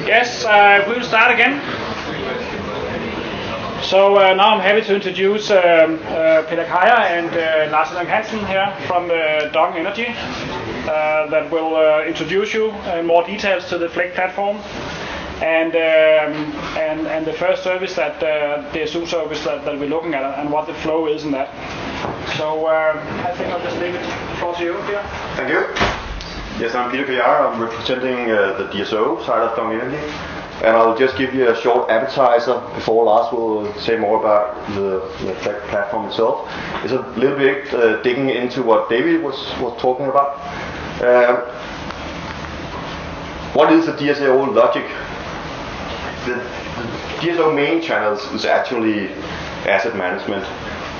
Yes, we'll start again. So now I'm happy to introduce Peter Kaya and Lars Hansen here from Dansk Energy that will introduce you in more details to the FLECH platform and the first service that the SU service that we're looking at and what the flow is in that. So I think I'll just leave it floor to you, Peter. Thank you. Yes, I'm Peter Kaya. I'm representing the DSO side of Dansk Energy. And I'll just give you a short appetizer before Lars will say more about the FLECH platform itself. It's a little bit digging into what David was talking about. What is the DSO logic? The DSO main channels is actually asset management.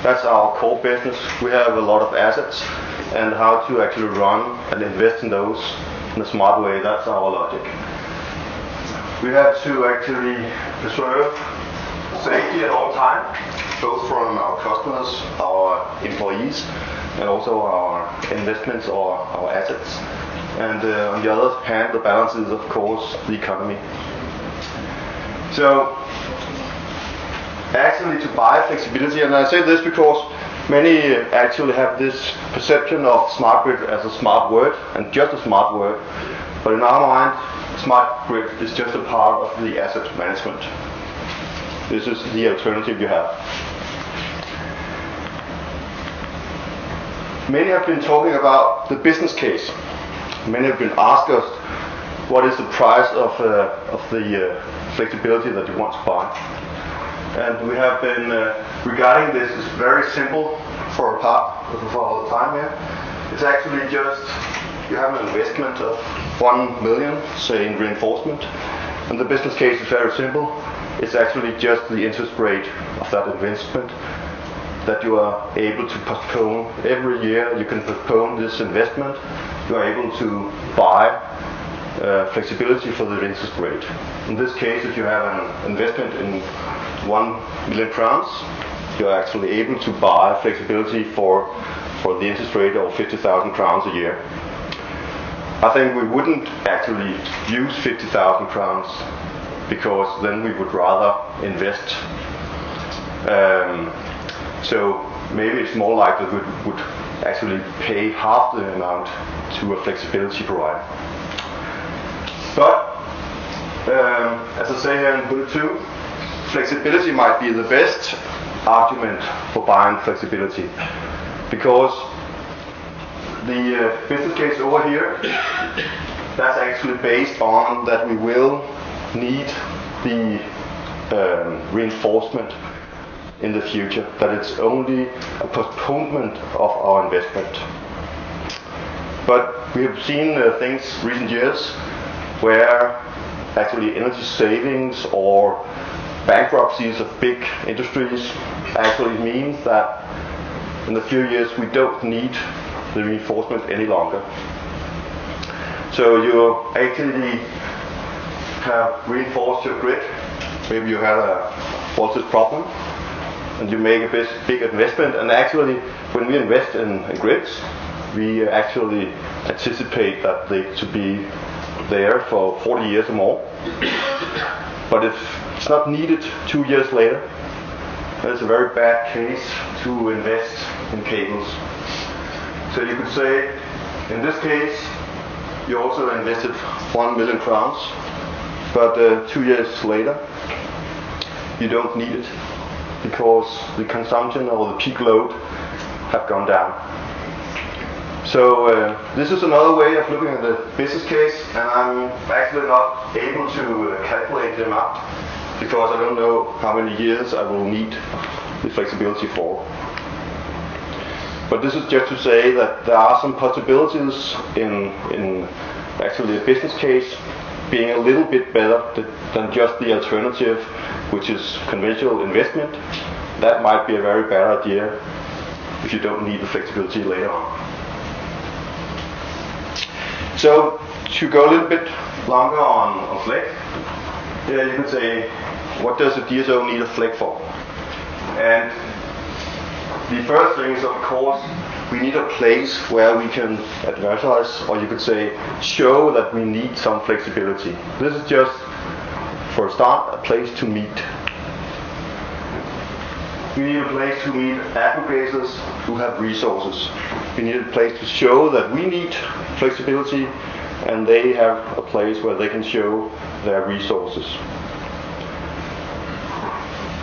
That's our core business. We have a lot of assets, and how to actually run and invest in those in a smart way, that's our logic. We have to actually preserve safety at all times, both from our customers, our employees, and also our investments or our assets. And on the other hand, the balance is, of course, the economy. So, actually to buy flexibility, and I say this because many actually have this perception of smart grid as a smart word, and just a smart word. But in our mind, smart grid is just a part of the asset management. This is the alternative you have. Many have been talking about the business case. Many have been asked us, what is the price of the flexibility that you want to buy? And we have been regarding this as very simple for all the time here. It's actually just you have an investment of 1 million, say in reinforcement, and the business case is very simple. It's actually just the interest rate of that investment that you are able to postpone every year. You can postpone this investment. You are able to buy flexibility for the interest rate. In this case, if you have an investment in 1 million crowns, you are actually able to buy flexibility for the interest rate of 50,000 crowns a year. I think we wouldn't actually use 50,000 crowns because then we would rather invest. So maybe it's more likely we would actually pay half the amount to a flexibility provider. But as I say here in bullet 2, flexibility might be the best argument for buying flexibility, because the business case over here, that's actually based on that we will need the reinforcement in the future, that it's only a postponement of our investment. But we have seen things recent years where actually energy savings or bankruptcies of big industries actually means that in a few years we don't need the reinforcement any longer. So you actually have reinforced your grid. Maybe you have a voltage problem and you make a big investment, and actually when we invest in grids, we actually anticipate that they to be there for 40 years or more. But if it's not needed 2 years later, that's a very bad case to invest in cables. So you could say, in this case, you also invested 1 million crowns, but 2 years later, you don't need it because the consumption or the peak load have gone down. So this is another way of looking at the business case, and I'm actually not able to calculate them out because I don't know how many years I will need the flexibility for. But this is just to say that there are some possibilities in actually a business case being a little bit better than just the alternative, which is conventional investment. That might be a very bad idea if you don't need the flexibility later on. So to go a little bit longer on FLECH, you could say, what does a DSO need a FLECH for? And the first thing is, of course, we need a place where we can advertise, or you could say, show that we need some flexibility. This is just, for a start, a place to meet. We need a place to meet aggregators who have resources. We need a place to show that we need flexibility, and they have a place where they can show their resources.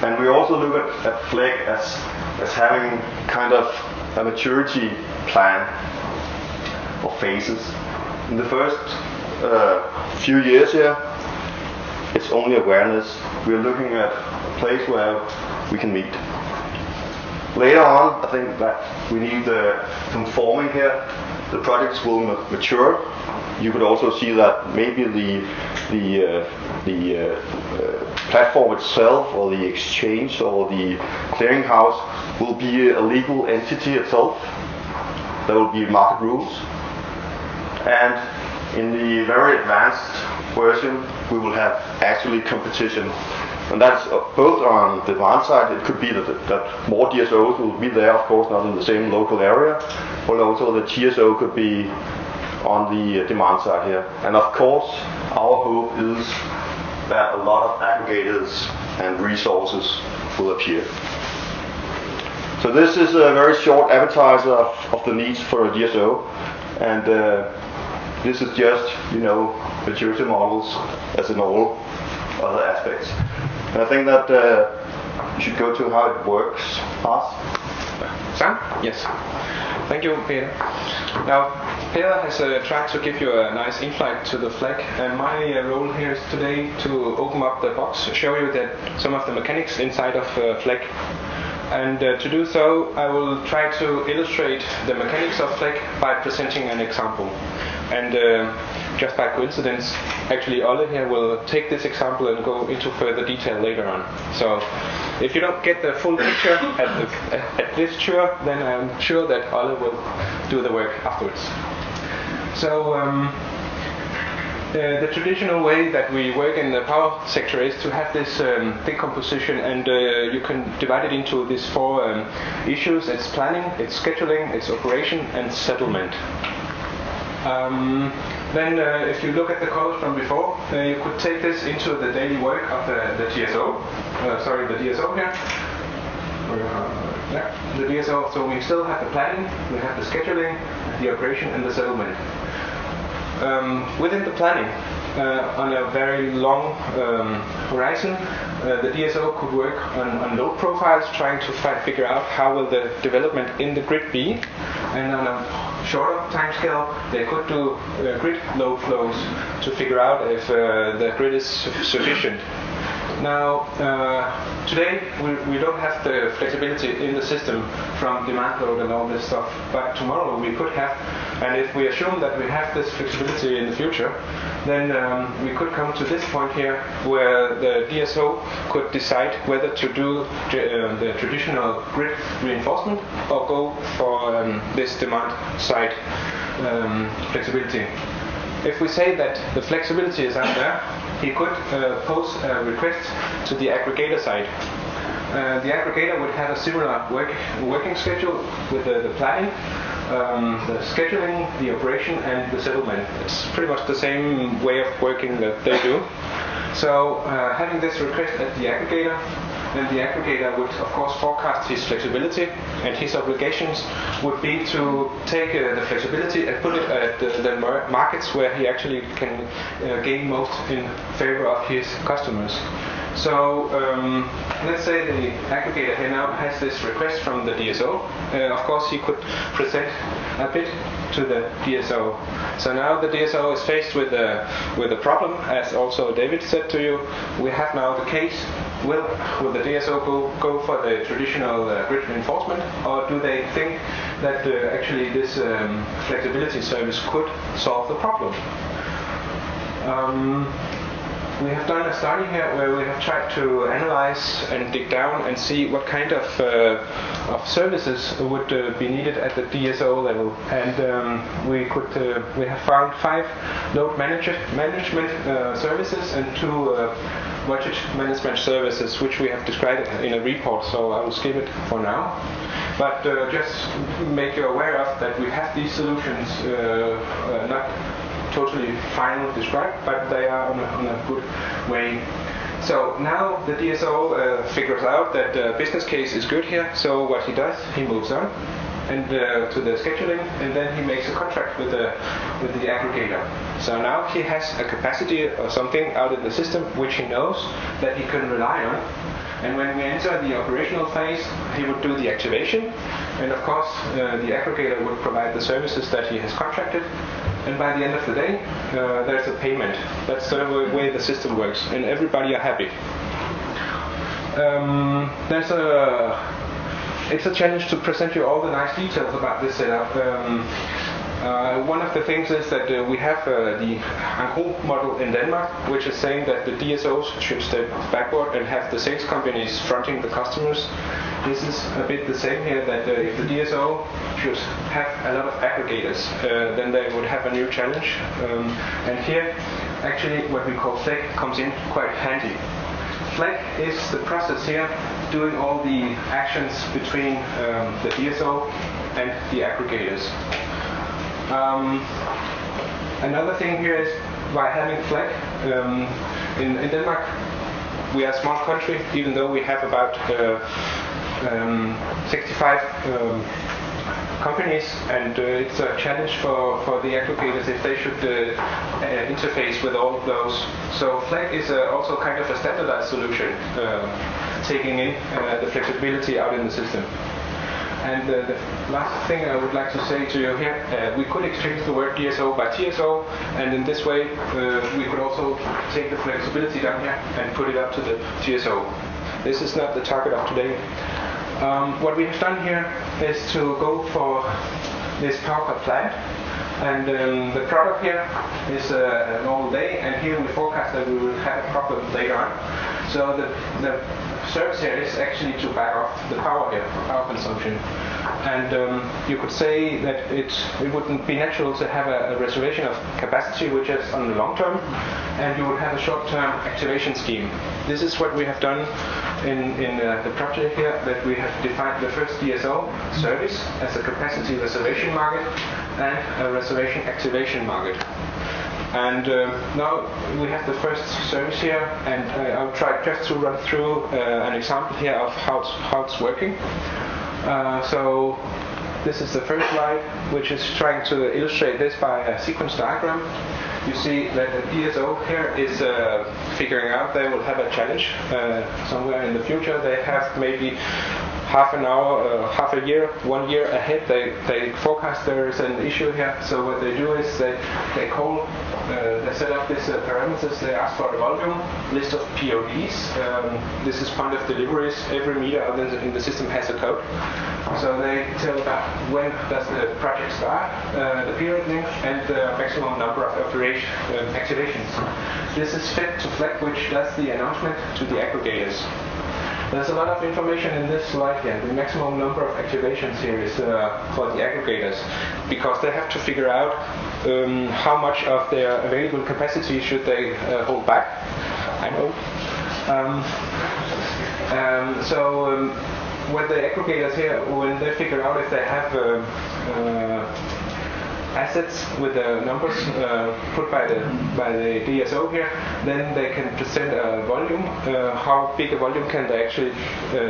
And we also look at FLECH as having kind of a maturity plan or phases. In the first few years here, it's only awareness. We're looking at a place where we can meet. Later on, I think that we need conforming here. The projects will mature. You could also see that maybe the platform itself, or the exchange, or the clearinghouse will be a legal entity itself. There will be market rules. And in the very advanced version, we will have actually competition. And that's both on the demand side. It could be that more DSOs will be there, of course, not in the same local area, but also the TSO could be on the demand side here. And of course, our hope is that a lot of aggregators and resources will appear. So this is a very short appetizer of the needs for a DSO, and this is just, maturity models as in all other aspects. And I think that you should go to how it works. Lars? Sam? Yes. Thank you, Peter. Now, Peter has tried to give you a nice insight to the FLECH, and my role here is today to open up the box, show you that some of the mechanics inside of FLECH. And to do so, I will try to illustrate the mechanics of FLECH by presenting an example. And just by coincidence, actually Ole here will take this example and go into further detail later on. So if you don't get the full picture at this tour, then I'm sure that Ole will do the work afterwards. So the traditional way that we work in the power sector is to have this decomposition, and you can divide it into these four issues. It's planning, it's scheduling, it's operation, and settlement. Then if you look at the code from before, you could take this into the daily work of the TSO. The DSO here. The DSO. So we still have the planning, we have the scheduling, the operation, and the settlement. Within the planning, on a very long horizon, the DSO could work on load profiles, trying to figure out how will the development in the grid be, and on a shorter time scale, they could do grid load flows to figure out if the grid is sufficient. Now, today we don't have the flexibility in the system from demand load and all this stuff, but tomorrow we could have, and if we assume that we have this flexibility in the future, then we could come to this point here where the DSO could decide whether to do the traditional grid reinforcement or go for this demand side flexibility. If we say that the flexibility is out there, he could pose a request to the aggregator side. The aggregator would have a similar working schedule with the planning, the scheduling, the operation, and the settlement. It's pretty much the same way of working that they do. So having this request at the aggregator, then the aggregator would of course forecast his flexibility, and his obligations would be to take the flexibility and put it at the markets where he actually can gain most in favor of his customers. So let's say the aggregator here now has this request from the DSO. Of course he could present a bit to the DSO. So now the DSO is faced with a problem, as also David said to you. We have now the case, will the DSO go for the traditional grid reinforcement, or do they think that actually this flexibility service could solve the problem? We have done a study here where we have tried to analyze and dig down and see what kind of services would be needed at the DSO level, and we have found 5 load management services and 2 budget management services, which we have described in a report, so I will skip it for now. But just make you aware of that we have these solutions not totally final described, but they are on a good way. So now the DSO figures out that the business case is good here, so what he does, he moves on and to the scheduling, and then he makes a contract with the aggregator. So now he has a capacity or something out in the system which he knows that he can rely on. And when we enter the operational phase, he would do the activation, and of course the aggregator would provide the services that he has contracted. And by the end of the day, there's a payment. That's the way the system works, and everybody are happy. It's a challenge to present you all the nice details about this setup. One of the things is that we have the Angro model in Denmark, which is saying that the DSOs should step backward and have the sales companies fronting the customers. This is a bit the same here, that if the DSO should have a lot of aggregators, then they would have a new challenge. And here, actually, what we call FLECH comes in quite handy. FLECH is the process here doing all the actions between the DSO and the aggregators. Another thing here is by having FLECH, in Denmark we are a small country, even though we have about 65 companies, and it's a challenge for the aggregators if they should interface with all of those. So FLECH is also kind of a standardized solution, taking in the flexibility out in the system. And the last thing I would like to say to you here, we could exchange the word DSO by TSO, and in this way we could also take the flexibility down here and put it up to the TSO. This is not the target of today. What we have done here is to go for this power per plant, and the product here is a normal day, and here we forecast that we will have a problem later on. So the service here is actually to back off the power here, power consumption. And you could say that it wouldn't be natural to have a reservation of capacity, which is on the long term, and you would have a short-term activation scheme. This is what we have done in the project here, that we have defined the first DSO service as a capacity reservation market and a reservation activation market. And now we have the first service here, and I'll try just to run through an example here of how it's working. So this is the first slide, which is trying to illustrate this by a sequence diagram. You see that the DSO here is figuring out they will have a challenge somewhere in the future. They have maybe half an hour, half a year, 1 year ahead. They forecast there is an issue here. So what they do is they call, they set up these parameters. They ask for the volume, list of PODs. This is point of deliveries. Every meter in the system has a code. So they tell about when does the project start, the period length, and the maximum number of activations. This is fed to FLECH, which does the announcement to the aggregators. There's a lot of information in this slide here. The maximum number of activations here is for the aggregators, because they have to figure out how much of their available capacity should they hold back. I know. When the aggregators here, when they figure out if they have assets with the numbers put by the DSO here, then they can present a volume. How big a volume can they actually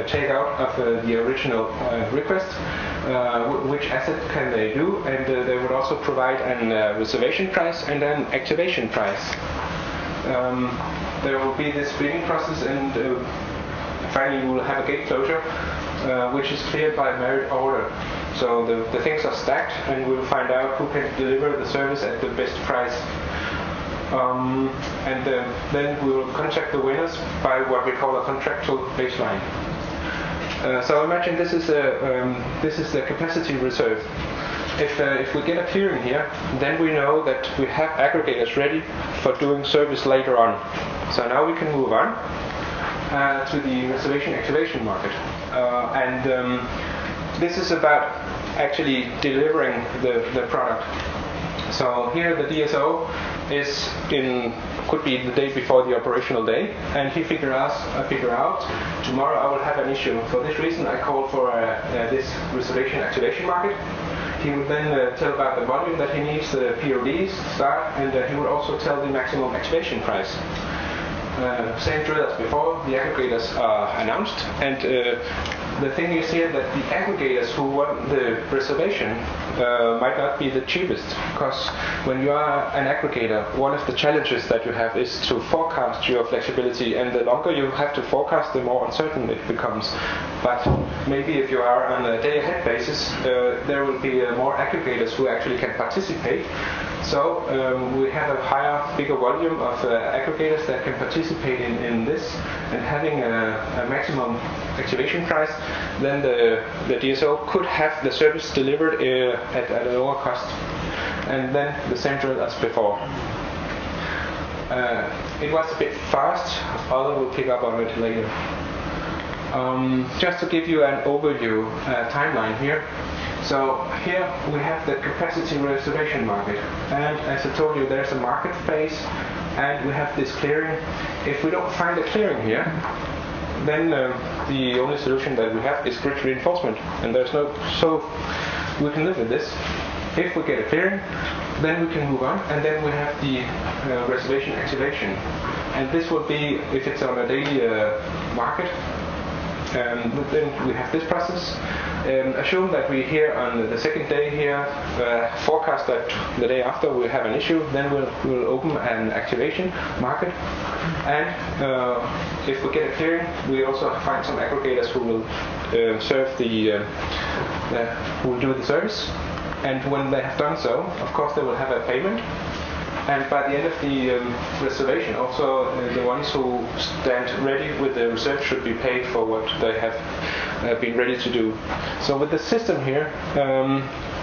take out of the original request? Which asset can they do? And they would also provide a reservation price and an activation price. There will be this bidding process, and finally we will have a gate closure, which is cleared by merit order. So the things are stacked, and we'll find out who can deliver the service at the best price. Then we will contact the winners by what we call a contractual baseline. So imagine this is the capacity reserve. If we get a clearing here, then we know that we have aggregators ready for doing service later on. So now we can move on to the reservation activation market. This is about actually delivering the product. So here the DSO is could be the day before the operational day, and he figure out tomorrow I will have an issue. For this reason, I call for this reservation activation market. He would then tell about the volume that he needs, the PODs start, and he would also tell the maximum activation price. Same drill as before, the aggregators are announced, and the thing is here that the aggregators who want the reservation might not be the cheapest, because when you are an aggregator, one of the challenges that you have is to forecast your flexibility, and the longer you have to forecast, the more uncertain it becomes. But maybe if you are on a day-ahead basis, there will be more aggregators who actually can participate. So we have a bigger volume of aggregators that can participate in this, and having a maximum activation price, then the DSO could have the service delivered at a lower cost. And then the same drill as before. It was a bit fast, Other will pick up on it later. Just to give you an overview timeline here. So here we have the capacity reservation market, and as I told you, there's a market phase, and we have this clearing. If we don't find a clearing here, then the only solution that we have is grid reinforcement, and so we can live with this. If we get a clearing, then we can move on, and then we have the reservation activation, and this will be if it's on a daily market. Then we have this process. Assume that we here on the second day here forecast that the day after we have an issue, then we'll open an activation market, and if we get a clearing, we also find some aggregators who will serve who will do the service, and when they have done so, of course they will have a payment. And by the end of the reservation, also the ones who stand ready with the reserve should be paid for what they have been ready to do. So with the system here,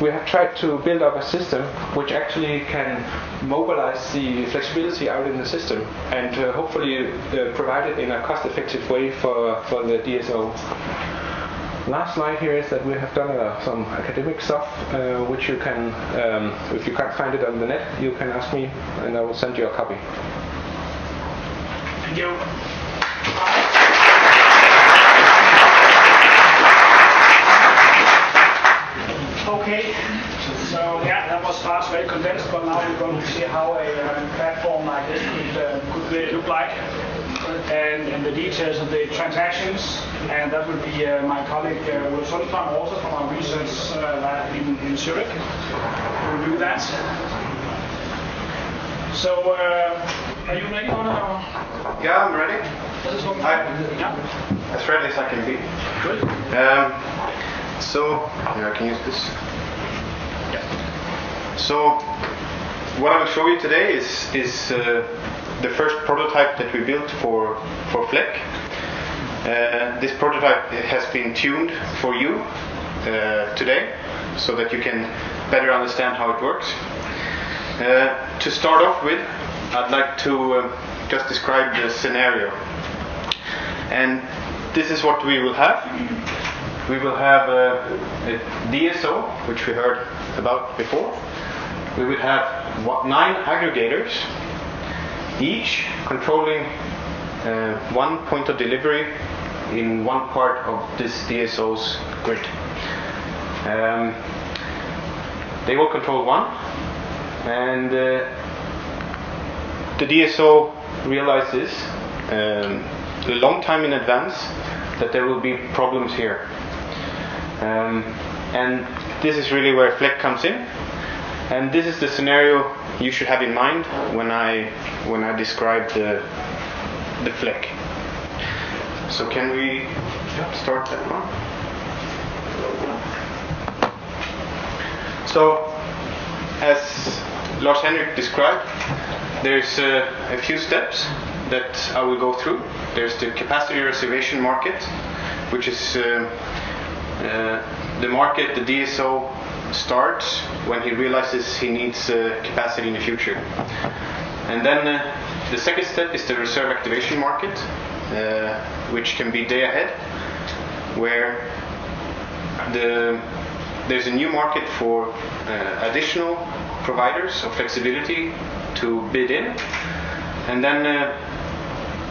we have tried to build up a system which actually can mobilize the flexibility out in the system, and hopefully provide it in a cost-effective way for the DSO. Last slide here is that we have done some academic stuff, which you can, if you can't find it on the net, you can ask me, and I will send you a copy. Thank you. Okay, so yeah, that was fast, very condensed, but now we're going to see how a platform like this could really look like, and the details of the transactions, and that will be my colleague Will Sundström, also from our research lab in Zurich, who will do that. So, are you ready, Gunnar? Yeah, I'm ready. Yeah. As ready as I can be. Good. So, yeah, I can use this. Yeah. So, what I will show you today is the first prototype that we built for FLECH. This prototype has been tuned for you today, so that you can better understand how it works. To start off with, I'd like to just describe the scenario. And this is what we will have. We will have a DSO, which we heard about before. We will have 9 aggregators, each controlling one point of delivery in one part of this DSO's grid. They will control one, and the DSO realizes a long time in advance that there will be problems here. And this is really where FLECH comes in, and this is the scenario you should have in mind when I describe the FLECH. So can we start that one? So, as Lars Henrik described, there's a few steps that I will go through. There's the capacity reservation market, which is the market the DSO starts when he realizes he needs capacity in the future. And then the second step is the reserve activation market, which can be day ahead, where there's a new market for additional providers of flexibility to bid in. And then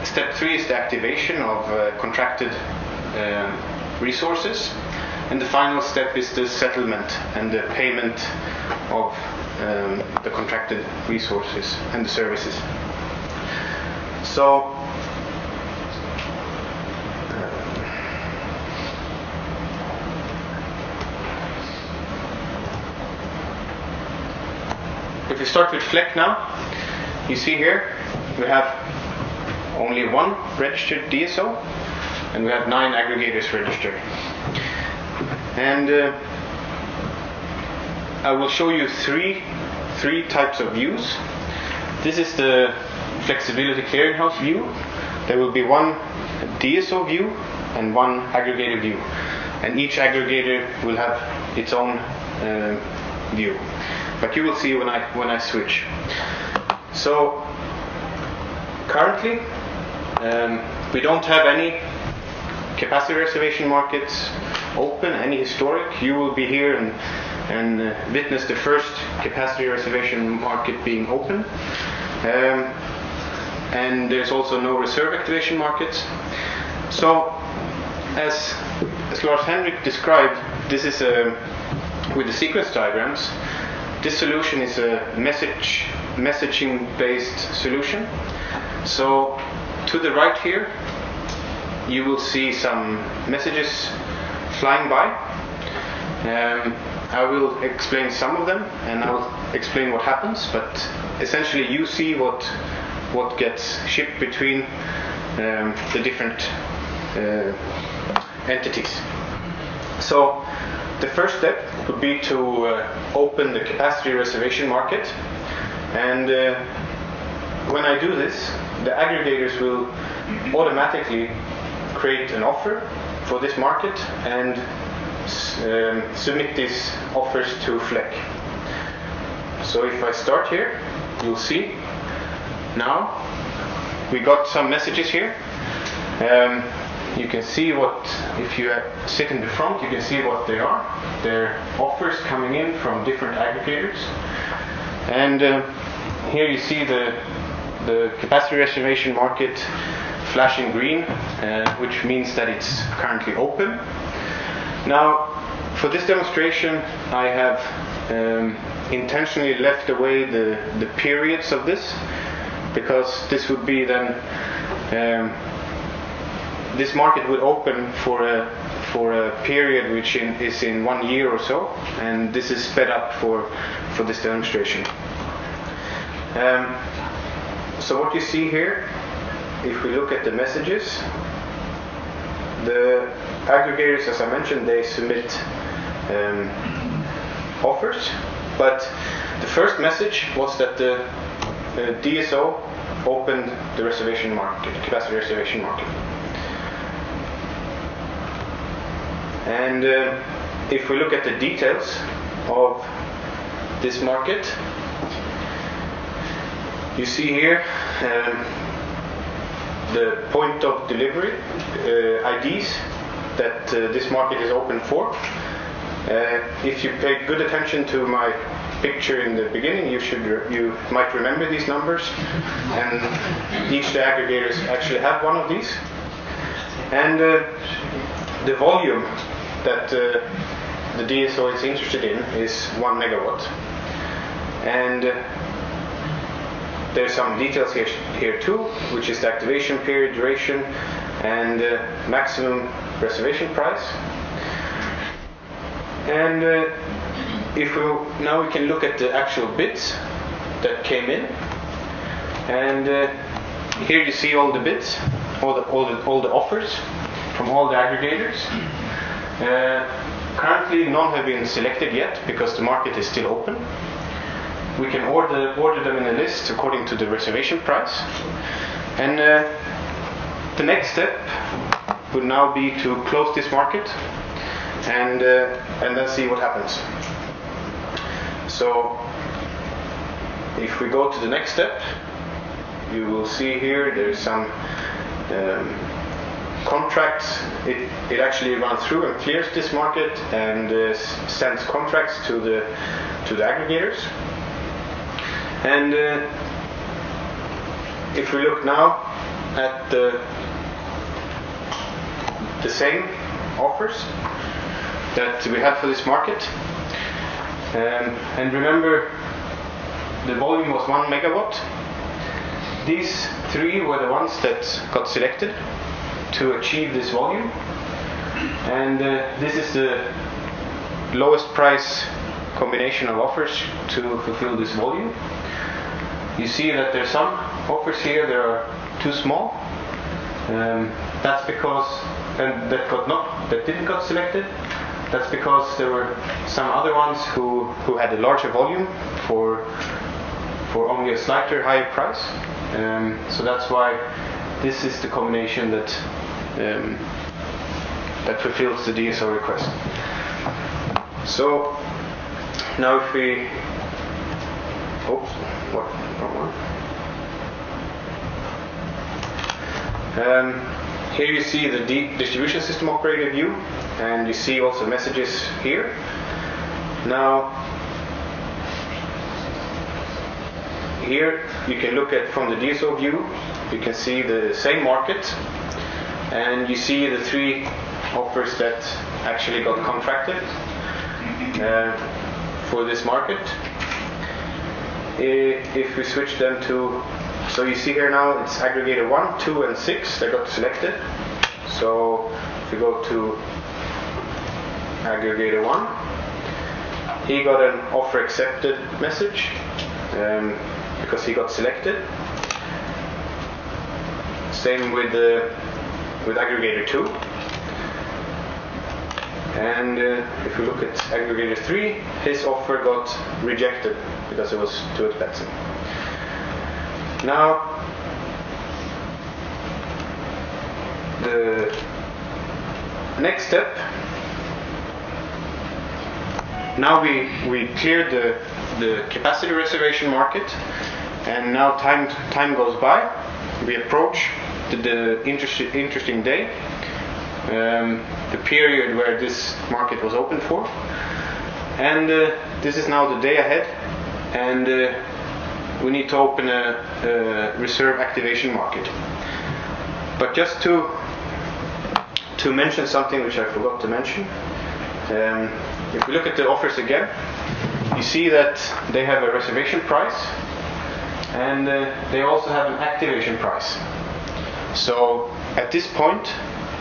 step 3 is the activation of contracted resources. And the final step is the settlement and the payment of the contracted resources and the services. So if we start with FLECH now, you see here we have only one registered DSO and we have 9 aggregators registered. And I will show you three types of views. This is the flexibility clearinghouse view. There will be one DSO view and one aggregator view, and each aggregator will have its own view. But you will see when I switch. So currently we don't have any capacity reservation markets open, any historic. You will be here and witness the first capacity reservation market being open. And there's also no reserve activation markets. So as Lars Henrik described, this is with the sequence diagrams, this solution is a messaging based solution. So to the right here you will see some messages flying by. I will explain some of them and I will explain what happens, but essentially you see what gets shipped between the different entities. So the first step would be to open the capacity reservation market, and when I do this, the aggregators will automatically create an offer for this market and submit these offers to FLECH. So if I start here, you'll see now we got some messages here. You can see what, if you sit in the front, you can see what they are. They're offers coming in from different aggregators. And here you see the capacity reservation market flashing green, which means that it's currently open. Now, for this demonstration, I have intentionally left away the periods of this, because this would be then this market would open for a period which is in 1 year or so, and this is sped up for this demonstration. So what you see here, if we look at the messages, the aggregators, as I mentioned, they submit offers, but the first message was that the DSO opened the reservation market, capacity reservation market. And if we look at the details of this market, you see here the point of delivery IDs that this market is open for. If you paid good attention to my picture in the beginning, you might remember these numbers, and each of the aggregators actually have one of these. And the volume that the DSO is interested in is 1 megawatt. And there's some details here too, which is the activation period, duration, and maximum reservation price. And now we can look at the actual bids that came in, and here you see all the bids, all the offers from all the aggregators. Currently, none have been selected yet because the market is still open. We can order them in a list according to the reservation price, and the next step would now be to close this market and then see what happens. So if we go to the next step, you will see here there's some contracts. It actually runs through and clears this market and sends contracts to the aggregators. And if we look now at the same offers that we had for this market, and remember the volume was 1 megawatt. These three were the ones that got selected to achieve this volume, and this is the lowest price combination of offers to fulfill this volume. You see that there's some offers here that are too small. That's because, and that didn't got selected. That's because there were some other ones who had a larger volume for only a slightly higher price. So that's why this is the combination that fulfills the DSO request. So now if we, here you see the distribution system operator view, and you see also messages here. Now here you can look at from the DSO view, you can see the same market, and you see the three offers that actually got contracted for this market. If we switch them to, so you see here now it's aggregator 1, 2 and 6 that got selected. So if we go to aggregator 1, he got an offer accepted message because he got selected. Same with aggregator 2. And if we look at aggregator 3, his offer got rejected because it was too expensive. Now, the next step, now we cleared the capacity reservation market, and now time goes by. We approach the interesting day, the period where this market was open for, and this is now the day ahead, and we need to open a reserve activation market. But just to mention something which I forgot to mention, if we look at the offers again, you see that they have a reservation price, and they also have an activation price. So at this point,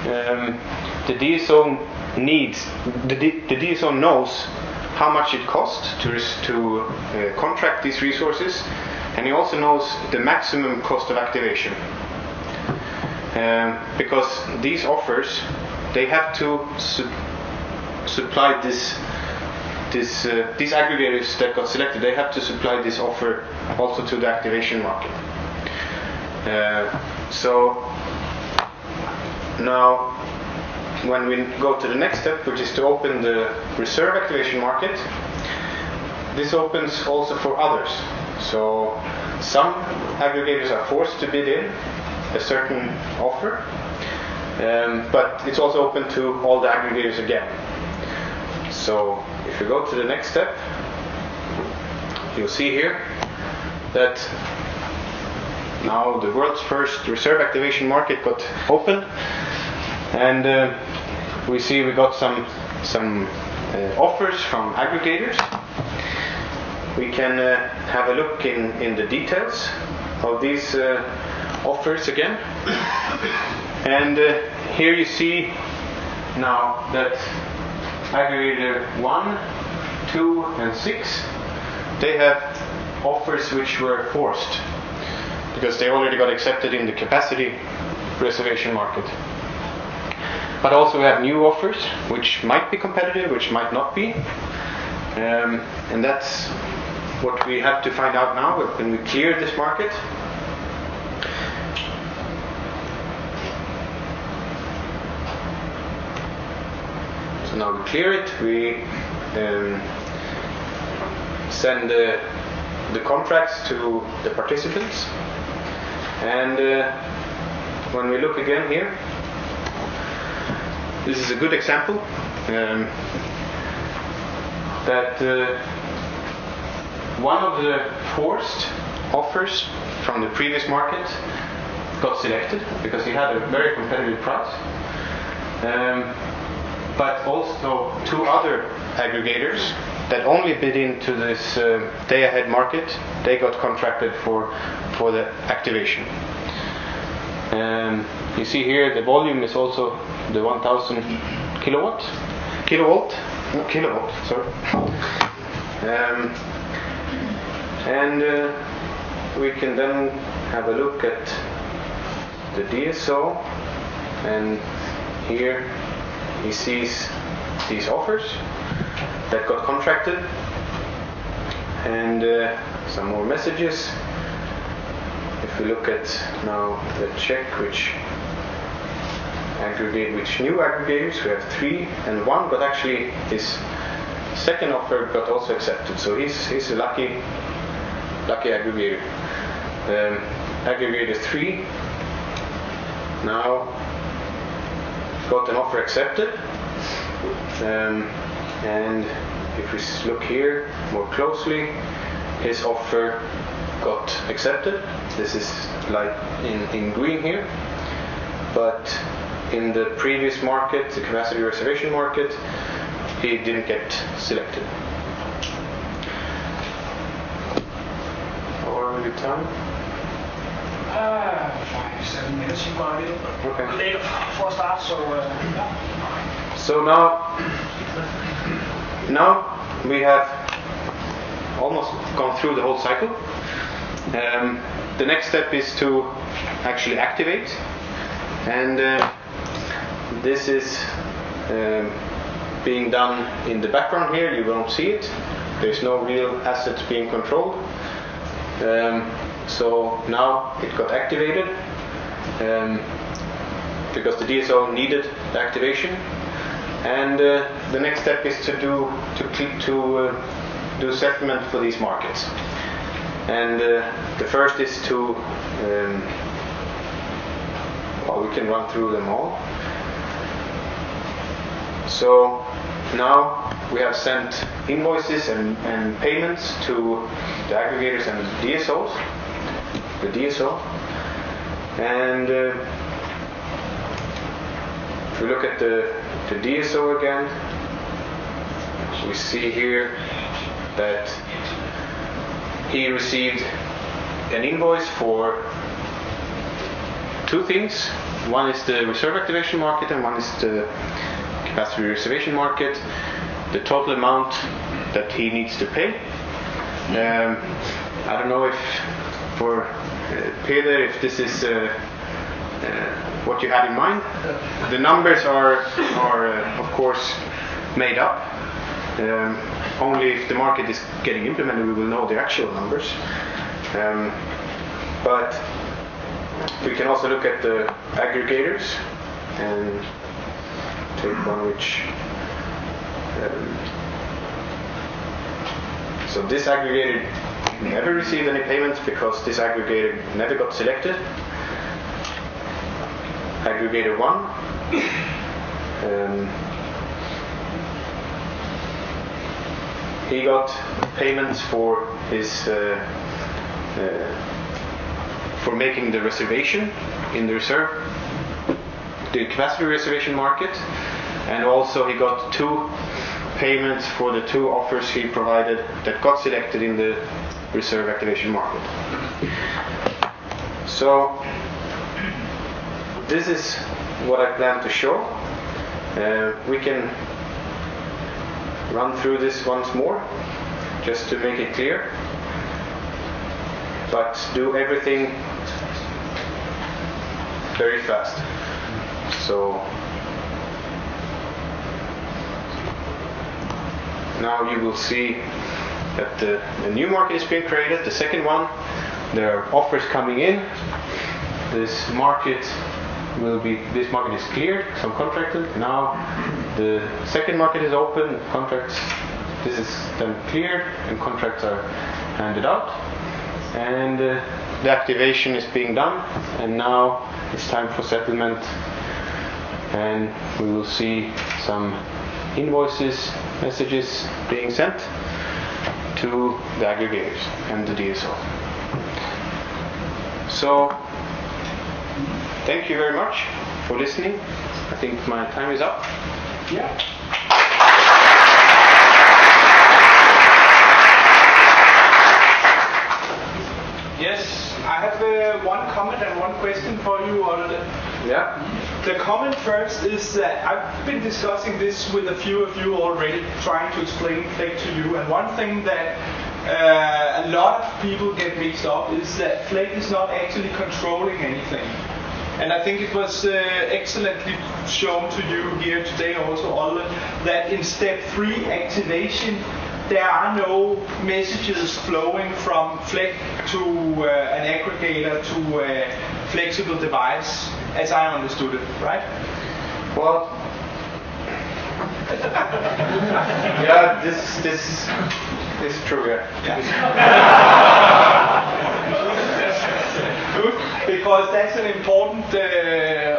the DSO knows how much it costs to contract these resources, and he also knows the maximum cost of activation. Because these offers, they have to supply these aggregators that got selected, they have to supply this offer also to the activation market. So now when we go to the next step, which is to open the reserve activation market, this opens also for others. So some aggregators are forced to bid in a certain offer, but it's also open to all the aggregators again. So if you go to the next step, you'll see here that now the world's first reserve activation market got open, and we see we got some offers from aggregators. We can have a look in the details of these offers again, and here you see now that aggregator 1, 2 and 6, they have offers which were forced because they already got accepted in the capacity reservation market. But also we have new offers which might be competitive, which might not be, and that's what we have to find out now when we clear this market. So now we clear it, we send the contracts to the participants, and when we look again here, this is a good example that one of the forced offers from the previous market got selected because he had a very competitive price. But also two other aggregators that only bid into this day-ahead market, they got contracted for the activation. You see here the volume is also the 1000 kilowatt, sorry. And we can then have a look at the DSO, and here he sees these offers that got contracted, and some more messages. If we look at now the check which new aggregators, we have 3 and 1, but actually his second offer got also accepted, so he's a lucky aggregator. Aggregator 3 now got an offer accepted, and if we look here more closely, his offer got accepted. This is like in green here, but in the previous market, the capacity reservation market, he didn't get selected. How are we with time? 7 minutes. You've got a little Okay. later for a start, so So now we have almost gone through the whole cycle. The next step is to actually activate, and this is being done in the background here. You won't see it. There's no real assets being controlled. So now it got activated because the DSO needed the activation, and the next step is to do settlement for these markets. And the first is to well, we can run through them all. So now we have sent invoices and payments to the aggregators and the DSO. And if we look at the DSO again, we see here that he received an invoice for 2 things. One is the reserve activation market and one is the capacity reservation market. The total amount that he needs to pay. I don't know if for Peder, if this is what you had in mind. The numbers are of course made up. Only if the market is getting implemented we will know the actual numbers. But we can also look at the aggregators and take one which so this aggregator never received any payments because this aggregator never got selected. Aggregator 1 he got payments for his for making the reservation in the capacity reservation market, and also he got 2 payments for the 2 offers he provided that got selected in the reserve activation market. So this is what I plan to show. We can run through this once more just to make it clear, but do everything very fast. So now you will see that the new market is being created, the second one. There are offers coming in. This market is cleared, some contracted. Now the second market is open, contracts, this is then cleared and contracts are handed out. And the activation is being done, and now it's time for settlement, and we will see some invoices, messages being sent to the aggregators and the DSO. So, thank you very much for listening. I think my time is up. Yeah. Yes, I have one comment and one question for you, Ole. Yeah. The comment first is that I've been discussing this with a few of you already, trying to explain FLECH to you. And one thing that a lot of people get mixed up is that FLECH is not actually controlling anything. And I think it was excellently shown to you here today also, Ole, that in step 3 activation, there are no messages flowing from FLECH to an aggregator to a flexible device, as I understood it, right? Well, yeah, this is true, Good, because that's an important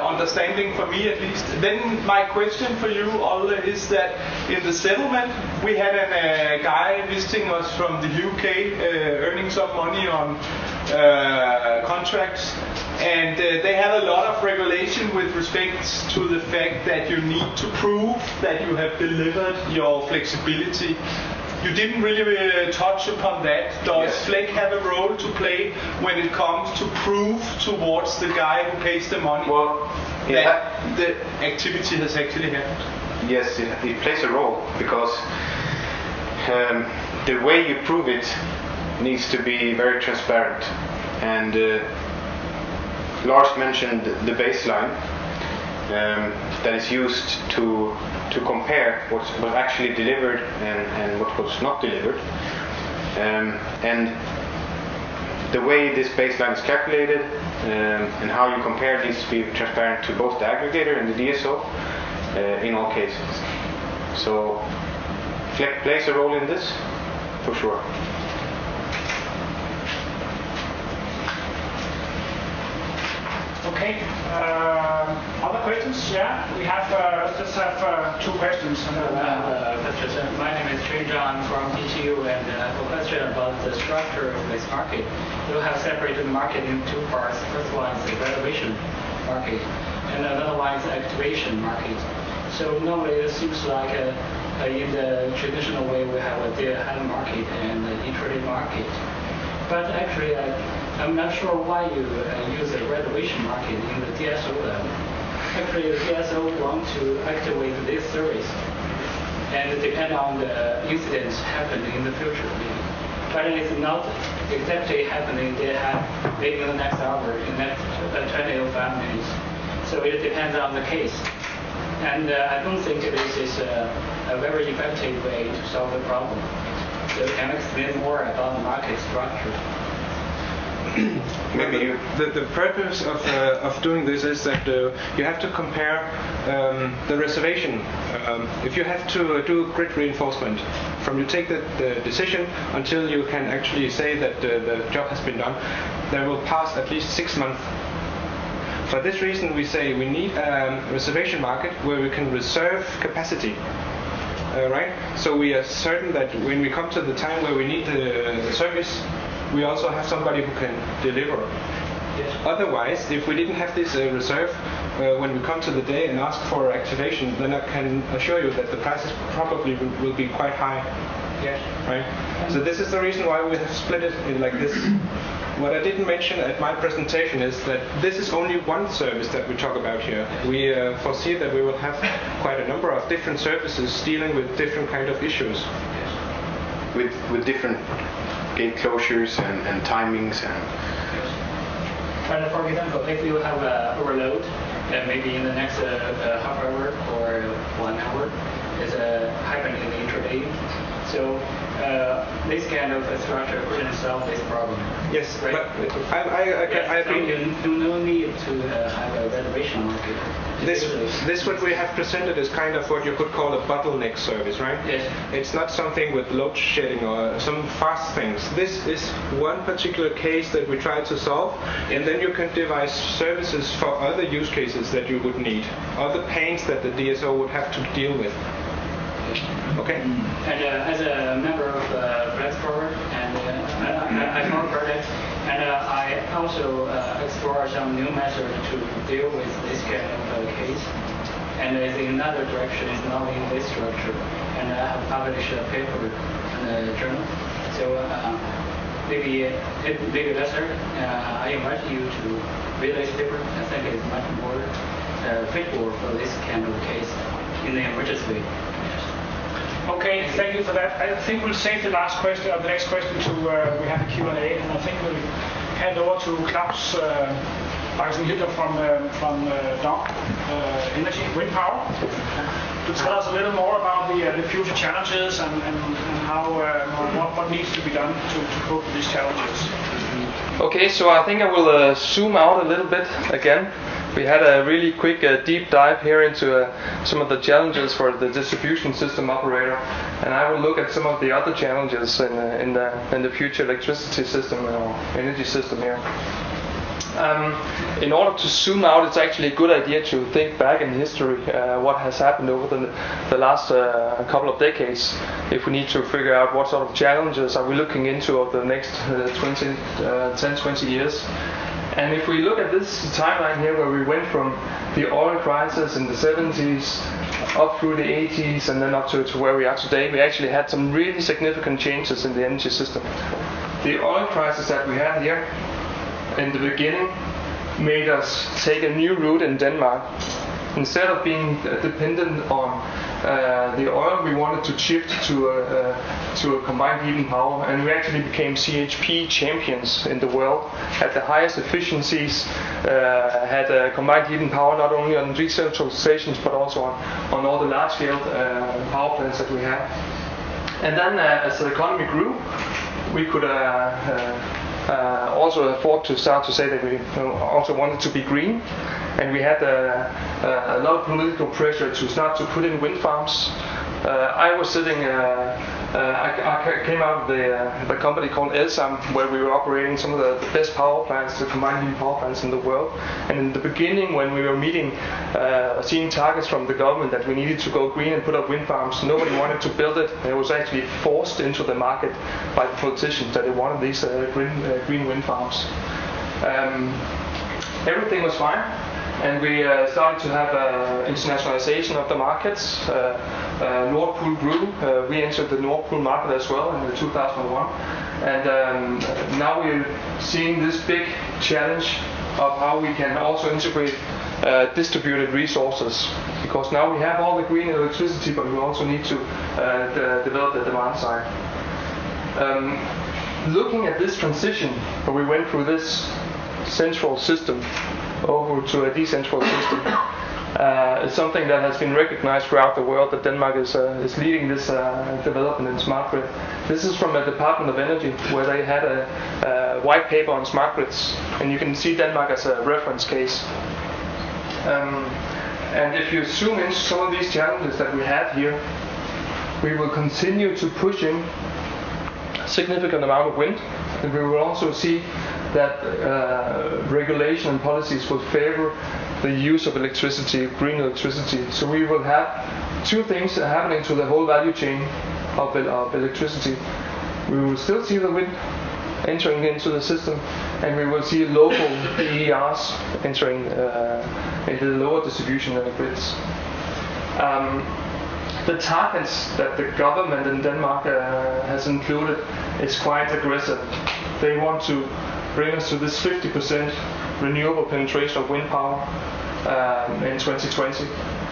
understanding for me at least. Then my question for you, Ole, is that in the settlement we had a guy visiting us from the UK earning some money on contracts, and they have a lot of regulation with respect to the fact that you need to prove that you have delivered your flexibility. You didn't really touch upon that. Does FLECH have a role to play when it comes to prove towards the guy who pays the money that the activity has actually happened? Yes, it plays a role, because the way you prove it needs to be very transparent. And Lars mentioned the baseline that is used to compare what was actually delivered and what was not delivered. And the way this baseline is calculated and how you compare needs to be transparent to both the aggregator and the DSO in all cases. So FLECH plays a role in this, for sure. Okay. Other questions? Yeah, we have. Let's just have 2 questions. My name is Trey John from DTU, and I have a question about the structure of this market. You have separated the market in 2 parts. The first one is the reservation market, and another one is the activation market. So normally it seems like in the traditional way we have a day-ahead market and an intraday market. But actually, I'm not sure why you use a reservation market in the DSO level. Actually, the DSO want to activate this service, and it depends on the incidents happening in the future. But it's not exactly happening maybe in the next hour, in the next 20 or 5 minutes. So it depends on the case. And I don't think this is a very effective way to solve the problem. So can you explain more about the market structure? Maybe you. The purpose of doing this is that you have to compare the reservation. If you have to do grid reinforcement from you take the decision until you can actually say that the job has been done, there will pass at least 6 months. For this reason, we say we need a reservation market where we can reserve capacity. Right? So we are certain that when we come to the time where we need the service, we also have somebody who can deliver. Yes. Otherwise, if we didn't have this reserve, when we come to the day and ask for activation, then I can assure you that the prices probably will be quite high. Yes. Right? So this is the reason why we have split it in like this. What I didn't mention at my presentation is that this is only one service that we talk about here. We foresee that we will have quite a number of different services dealing with different kind of issues. With different gate closures and timings and. But for example, if you have an overload, maybe in the next half hour or 1 hour, is happening in the intraday. So this kind of structure couldn't solve this problem. Yes, right? But I agree. You do no need to have a reservation market. This what we have presented is kind of what you could call a bottleneck service, right? Yes. It's not something with load shedding or some fast things. This is one particular case that we try to solve, and then you can devise services for other use cases that you would need, other pains that the DSO would have to deal with. Okay. And as a member of FLECH and iPower project, and I also explore some new methods to deal with this kind of case. And in another direction is not in this structure. And I have published a paper in the journal. So maybe later, I invite you to read this paper. I think it's much more fitable for this kind of case in the emergency. Okay, thank you for that. I think we'll save the last question, or the next question, to we have a Q&A, and I think we'll hand over to Klaus Hilder from Dansk Energy Wind Power to tell us a little more about the future challenges and how what needs to be done to cope with these challenges. Okay, so I think I will zoom out a little bit again. We had a really quick deep dive here into some of the challenges for the distribution system operator, and I will look at some of the other challenges in the future electricity system or energy system here. In order to zoom out, it's actually a good idea to think back in history what has happened over the last couple of decades, if we need to figure out what sort of challenges are we looking into over the next 10-20 years. And if we look at this timeline here, where we went from the oil crisis in the 70s up through the 80s and then up to where we are today, we actually had some really significant changes in the energy system. The oil crisis that we had here in the beginning made us take a new route in Denmark. Instead of being dependent on the oil, we wanted to shift to a combined heat and power, and we actually became CHP champions in the world, had the highest efficiencies, had a combined heat and power not only on recentral stations but also on all the large-scale power plants that we have. And then as the economy grew, we could also afford to start to say that we also wanted to be green, and we had a lot of political pressure to start to put in wind farms. I was sitting, I came out of the company called Elsam, where we were operating some of the best power plants, the combined heat power plants in the world. And in the beginning, when we were seeing targets from the government that we needed to go green and put up wind farms, nobody wanted to build it. It was actually forced into the market by the politicians that they wanted these green wind farms. Everything was fine. And we started to have internationalization of the markets. Nord Pool grew. We entered the Nord Pool market as well in 2001. And now we're seeing this big challenge of how we can also integrate distributed resources. Because now we have all the green electricity, but we also need to develop the demand side. Looking at this transition, where we went through this central system over to a decentralized system, is something that has been recognized throughout the world, that Denmark is leading this development in smart grid. This is from the Department of Energy, where they had a white paper on smart grids, and you can see Denmark as a reference case. And if you zoom into some of these challenges that we have here, we will continue to push in a significant amount of wind, and we will also see that regulation and policies will favor the use of electricity, green electricity. So we will have two things happening to the whole value chain of electricity. We will still see the wind entering into the system, and we will see local BERs entering into the lower distribution grids. The targets that the government in Denmark has included is quite aggressive. They want to bring us to this 50% renewable penetration of wind power in 2020,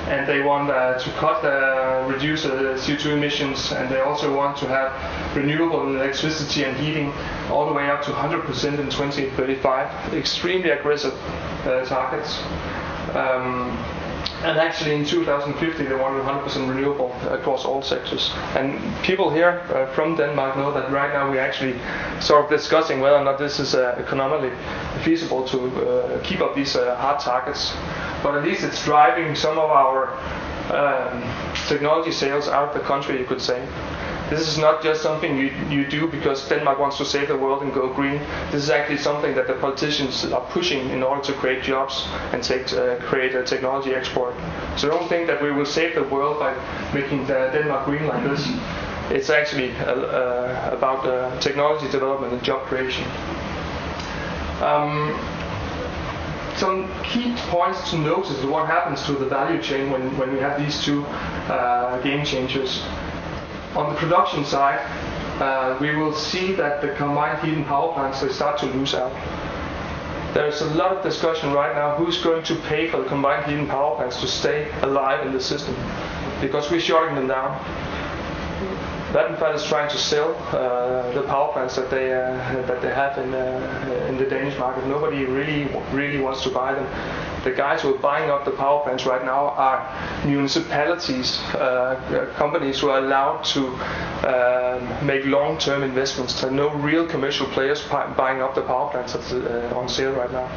and they want to reduce CO2 emissions, and they also want to have renewable electricity and heating all the way up to 100% in 2035. Extremely aggressive targets. And actually in 2050 they wanted 100% renewable across all sectors. And people here from Denmark know that right now we're actually sort of discussing whether or not this is economically feasible to keep up these hard targets. But at least it's driving some of our technology sales out of the country, you could say. This is not just something you do because Denmark wants to save the world and go green. This is actually something that the politicians are pushing in order to create jobs and create a technology export. So don't think that we will save the world by making Denmark green like this. It's actually about technology development and job creation. Some key points to notice is what happens to the value chain when we have these two game changers. On the production side, we will see that the combined heat and power plants, they start to lose out. There's a lot of discussion right now who's going to pay for the combined heat and power plants to stay alive in the system, because we're shutting them down. Vattenfall is trying to sell the power plants that they have in the Danish market. Nobody really wants to buy them. The guys who are buying up the power plants right now are municipalities, companies who are allowed to make long-term investments. There are no real commercial players buying up the power plants that's on sale right now.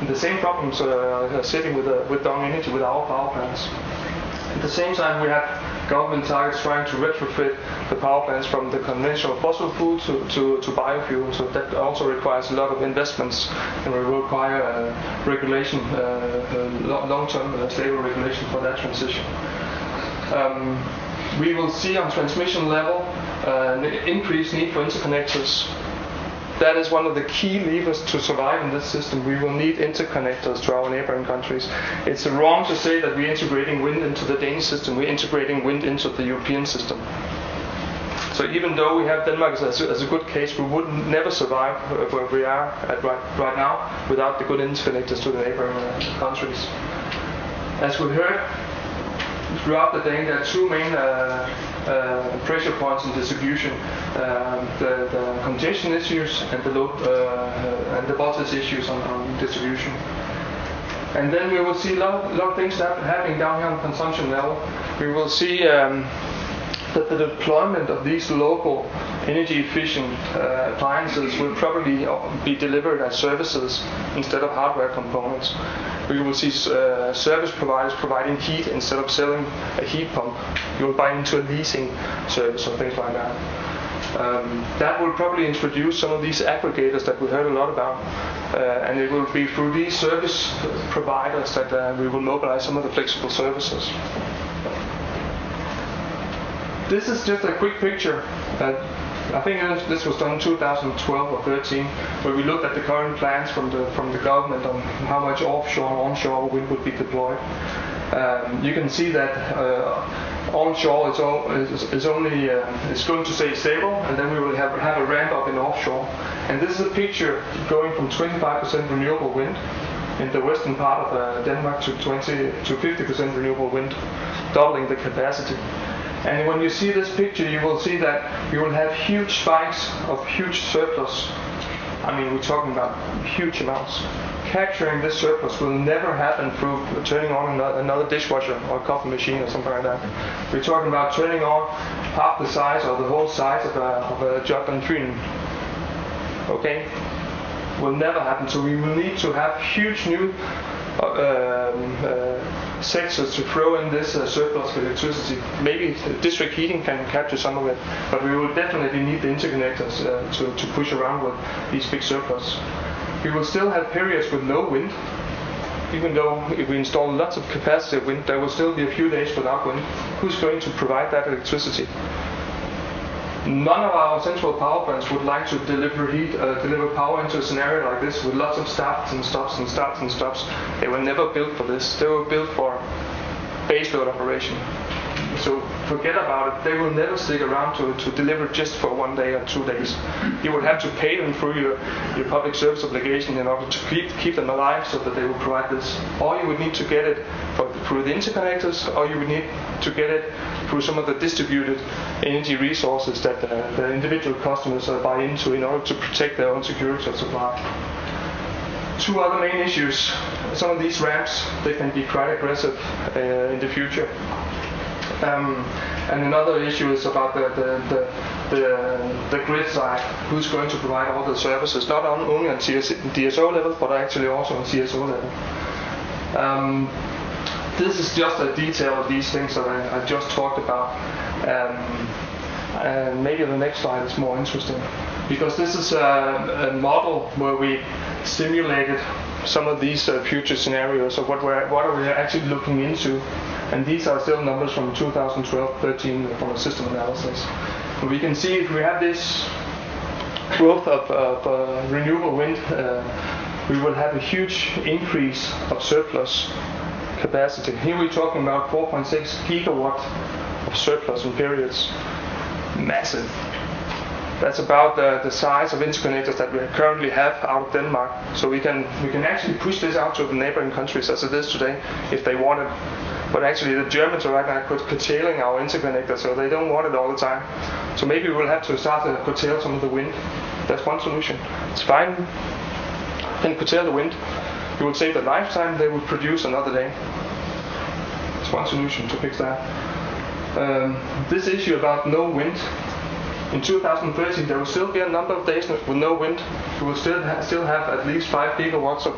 And the same problems are sitting with Dansk Energy with our power plants. At the same time, we have government targets trying to retrofit the power plants from the conventional fossil fuel to biofuel. So that also requires a lot of investments and will require regulation, long-term stable regulation for that transition. We will see on transmission level an increased need for interconnectors. That is one of the key levers to survive in this system. We will need interconnectors to our neighboring countries. It's wrong to say that we're integrating wind into the Danish system. We're integrating wind into the European system. So even though we have Denmark as a good case, we would never survive where we are at right now without the good interconnectors to the neighboring countries. As we heard throughout the day, there are two main pressure points in distribution: the congestion issues and the load and the voltage issues on distribution. And then we will see a lot of things happening down here on consumption level. We will see that the deployment of these local energy efficient appliances will probably be delivered as services instead of hardware components. We will see service providers providing heat instead of selling a heat pump. You'll buy into a leasing service or things like that. That will probably introduce some of these aggregators that we heard a lot about, and it will be through these service providers that we will mobilize some of the flexible services. This is just a quick picture. I think this was done in 2012 or 13, where we looked at the current plans from the government on how much offshore and onshore wind would be deployed. You can see that onshore is going to stay stable, and then we will have a ramp up in offshore. And this is a picture going from 25% renewable wind in the western part of Denmark to 50% renewable wind, doubling the capacity. And when you see this picture, you will see that we will have huge spikes of huge surplus. I mean, we're talking about huge amounts. Capturing this surplus will never happen through turning on another dishwasher or coffee machine or something like that. We're talking about turning on half the size or the whole size of a job and Fyn. Okay? Will never happen. So we will need to have huge new sectors to throw in this surplus of electricity. Maybe district heating can capture some of it, but we will definitely need the interconnectors to push around with these big surplus. We will still have periods with no wind. Even though if we install lots of capacity of wind, there will still be a few days without wind. Who's going to provide that electricity? None of our central power plants would like to deliver power into a scenario like this with lots of starts and stops and starts and stops. They were never built for this. They were built for baseload operation. So forget about it. They will never stick around to deliver just for 1 day or 2 days. You would have to pay them through your public service obligation in order to keep them alive so that they will provide this. Or you would need to get it through the interconnectors, or you would need to get it through some of the distributed energy resources that the individual customers buy into in order to protect their own security of supply. Two other main issues. Some of these ramps, they can be quite aggressive in the future. And another issue is about the grid side. Who's going to provide all the services, not only on DSO level, but actually also on CSO level. This is just a detail of these things that I just talked about. and maybe the next slide is more interesting, because this is a model where we simulated some of these future scenarios of what are we actually looking into, and these are still numbers from 2012-13 from a system analysis. And we can see if we have this growth of renewable wind, we will have a huge increase of surplus capacity. Here we're talking about 4.6 gigawatt of surplus in periods. Massive. That's about the size of interconnectors that we currently have out of Denmark. So we can actually push this out to the neighboring countries as it is today, if they want it. But actually the Germans are right now curtailing our interconnectors, so they don't want it all the time. So maybe we'll have to start to curtail some of the wind. That's one solution. It's fine. Then curtail the wind. You will save the lifetime, they will produce another day. It's one solution to fix that. This issue about no wind. In 2030, there will still be a number of days with no wind. We will still have at least 5 gigawatts of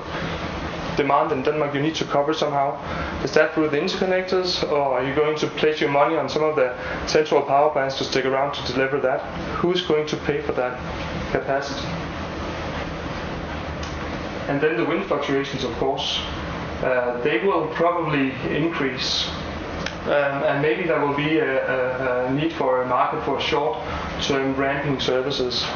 demand in Denmark you need to cover somehow. Is that through the interconnectors, or are you going to place your money on some of the central power plants to stick around to deliver that? Who is going to pay for that capacity? And then the wind fluctuations, of course, they will probably increase. And maybe there will be a need for a market for short-term ramping services.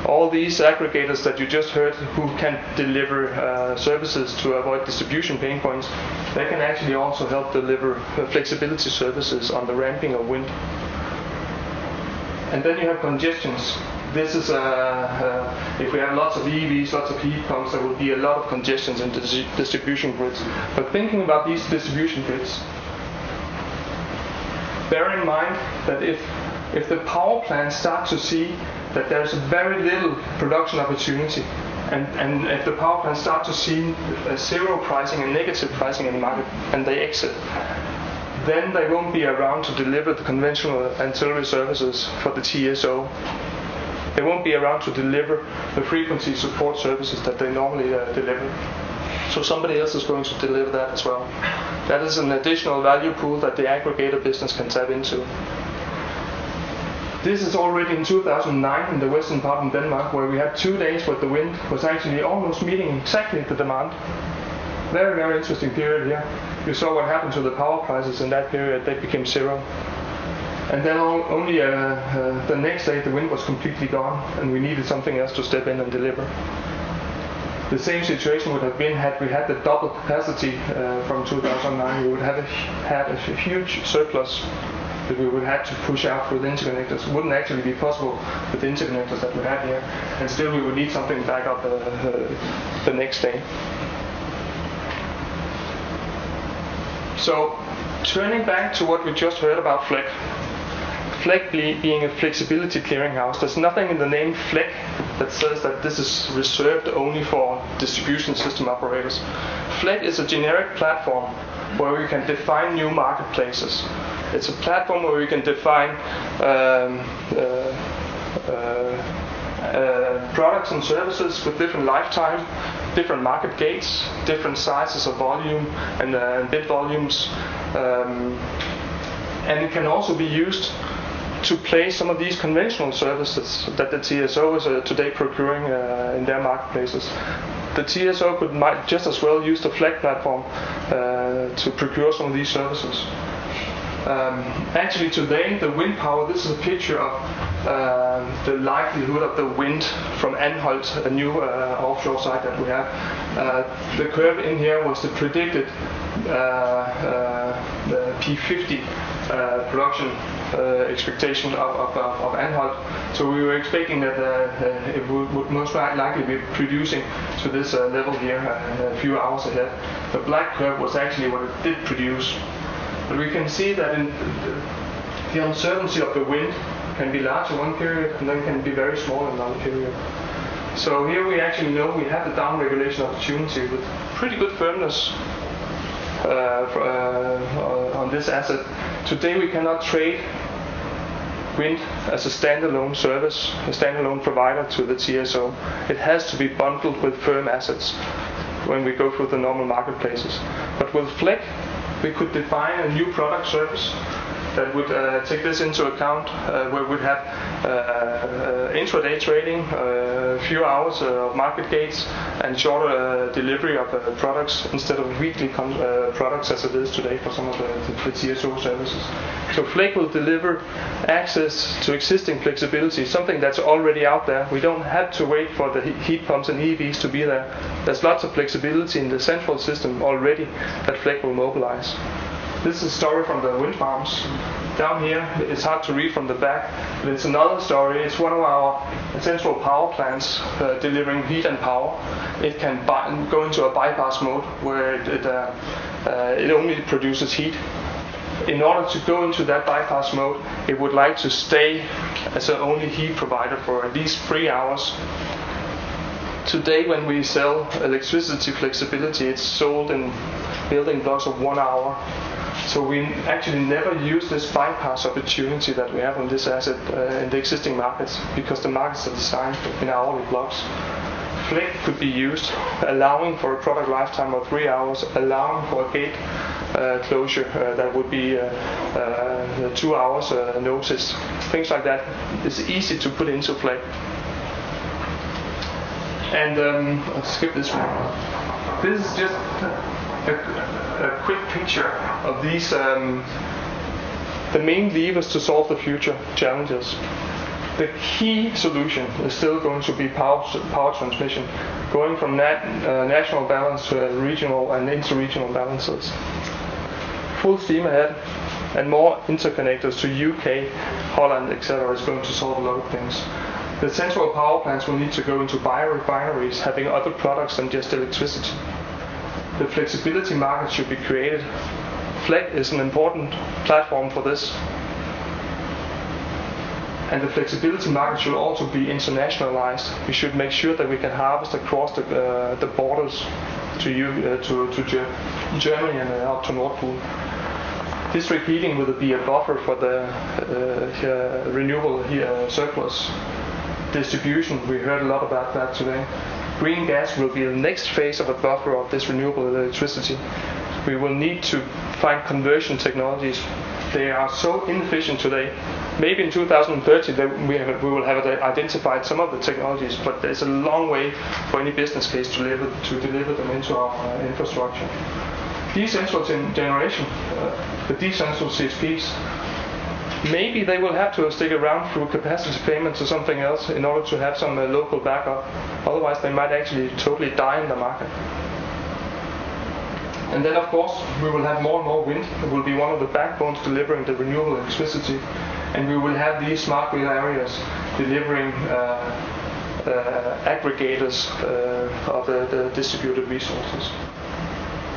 All these aggregators that you just heard who can deliver services to avoid distribution pain points, they can actually also help deliver flexibility services on the ramping of wind. And then you have congestions. This is if we have lots of EVs, lots of heat pumps, there will be a lot of congestions in the distribution grids. But thinking about these distribution grids, bear in mind that if the power plants start to see that there's very little production opportunity, and if the power plants start to see zero pricing and negative pricing in the market, and they exit, then they won't be around to deliver the conventional ancillary services for the TSO. They won't be around to deliver the frequency support services that they normally deliver. So somebody else is going to deliver that as well. That is an additional value pool that the aggregator business can tap into. This is already in 2009 in the western part of Denmark, where we had 2 days where the wind was actually almost meeting exactly the demand. Very, very interesting period here. You saw what happened to the power prices in that period. They became zero. And then only the next day the wind was completely gone, and we needed something else to step in and deliver. The same situation would have been had we had the double capacity from 2009. We would have had a huge surplus that we would have to push out through the interconnectors. It wouldn't actually be possible with the interconnectors that we had here, and still we would need something back up the next day. So, turning back to what we just heard about FLECH. FLECH being a flexibility clearinghouse, there's nothing in the name FLECH that says that this is reserved only for distribution system operators. FLECH is a generic platform where we can define new marketplaces. It's a platform where we can define products and services with different lifetime, different market gates, different sizes of volume and bit volumes, and it can also be used to place some of these conventional services that the TSO is today procuring in their marketplaces. The TSO might just as well use the FLECH platform to procure some of these services. Actually today, the wind power, this is a picture of the likelihood of the wind from Anholt, a new offshore site that we have. The curve in here was the predicted the P50 production expectation of Anholt. So we were expecting that it would most likely be producing to this level here a few hours ahead. The black curve was actually what it did produce. But we can see that the uncertainty of the wind can be large in one period and then can be very small in another period. So here we actually know we have the down regulation opportunity with pretty good firmness on this asset. Today we cannot trade wind as a standalone service, a standalone provider to the TSO. It has to be bundled with firm assets when we go through the normal marketplaces. But with FLECH, we could define a new product service that would take this into account, where we'd have intraday trading, few hours of market gates, and shorter delivery of products instead of weekly products as it is today for some of the TSO services. So FLECH will deliver access to existing flexibility, something that's already out there. We don't have to wait for the heat pumps and EVs to be there. There's lots of flexibility in the central system already that FLECH will mobilize. This is a story from the wind farms. Down here, it's hard to read from the back, but it's another story. It's one of our central power plants delivering heat and power. It can go into a bypass mode where it only produces heat. In order to go into that bypass mode, it would like to stay as an only heat provider for at least 3 hours. Today, when we sell electricity flexibility, it's sold in building blocks of 1 hour. So we actually never use this bypass opportunity that we have on this asset in the existing markets, because the markets are designed in hourly blocks. FLECH could be used, allowing for a product lifetime of 3 hours, allowing for a gate closure that would be 2 hours notice. Things like that is easy to put into FLECH. And I'll skip this one. This is just a quick picture of these the main levers to solve the future challenges. The key solution is still going to be power transmission, going from national balance to regional and inter-regional balances. Full steam ahead, and more interconnectors to UK, Holland, etc. is going to solve a lot of things. The central power plants will need to go into biorefineries, having other products than just electricity. The flexibility market should be created. FLECH is an important platform for this. And the flexibility market should also be internationalized. We should make sure that we can harvest across the borders to Germany and up to Nord Pool. District heating will be a buffer for the renewable surplus. Distribution, we heard a lot about that today. Green gas will be the next phase of a buffer of this renewable electricity. We will need to find conversion technologies. They are so inefficient today. Maybe in 2030 we will have identified some of the technologies, but there's a long way for any business case to deliver them into our infrastructure. Decentral generation, the decentral CSPs, maybe they will have to stick around through capacity payments or something else in order to have some local backup. Otherwise, they might actually totally die in the market. And then, of course, we will have more and more wind. It will be one of the backbones delivering the renewable electricity. And we will have these smart grid areas delivering aggregators of the distributed resources.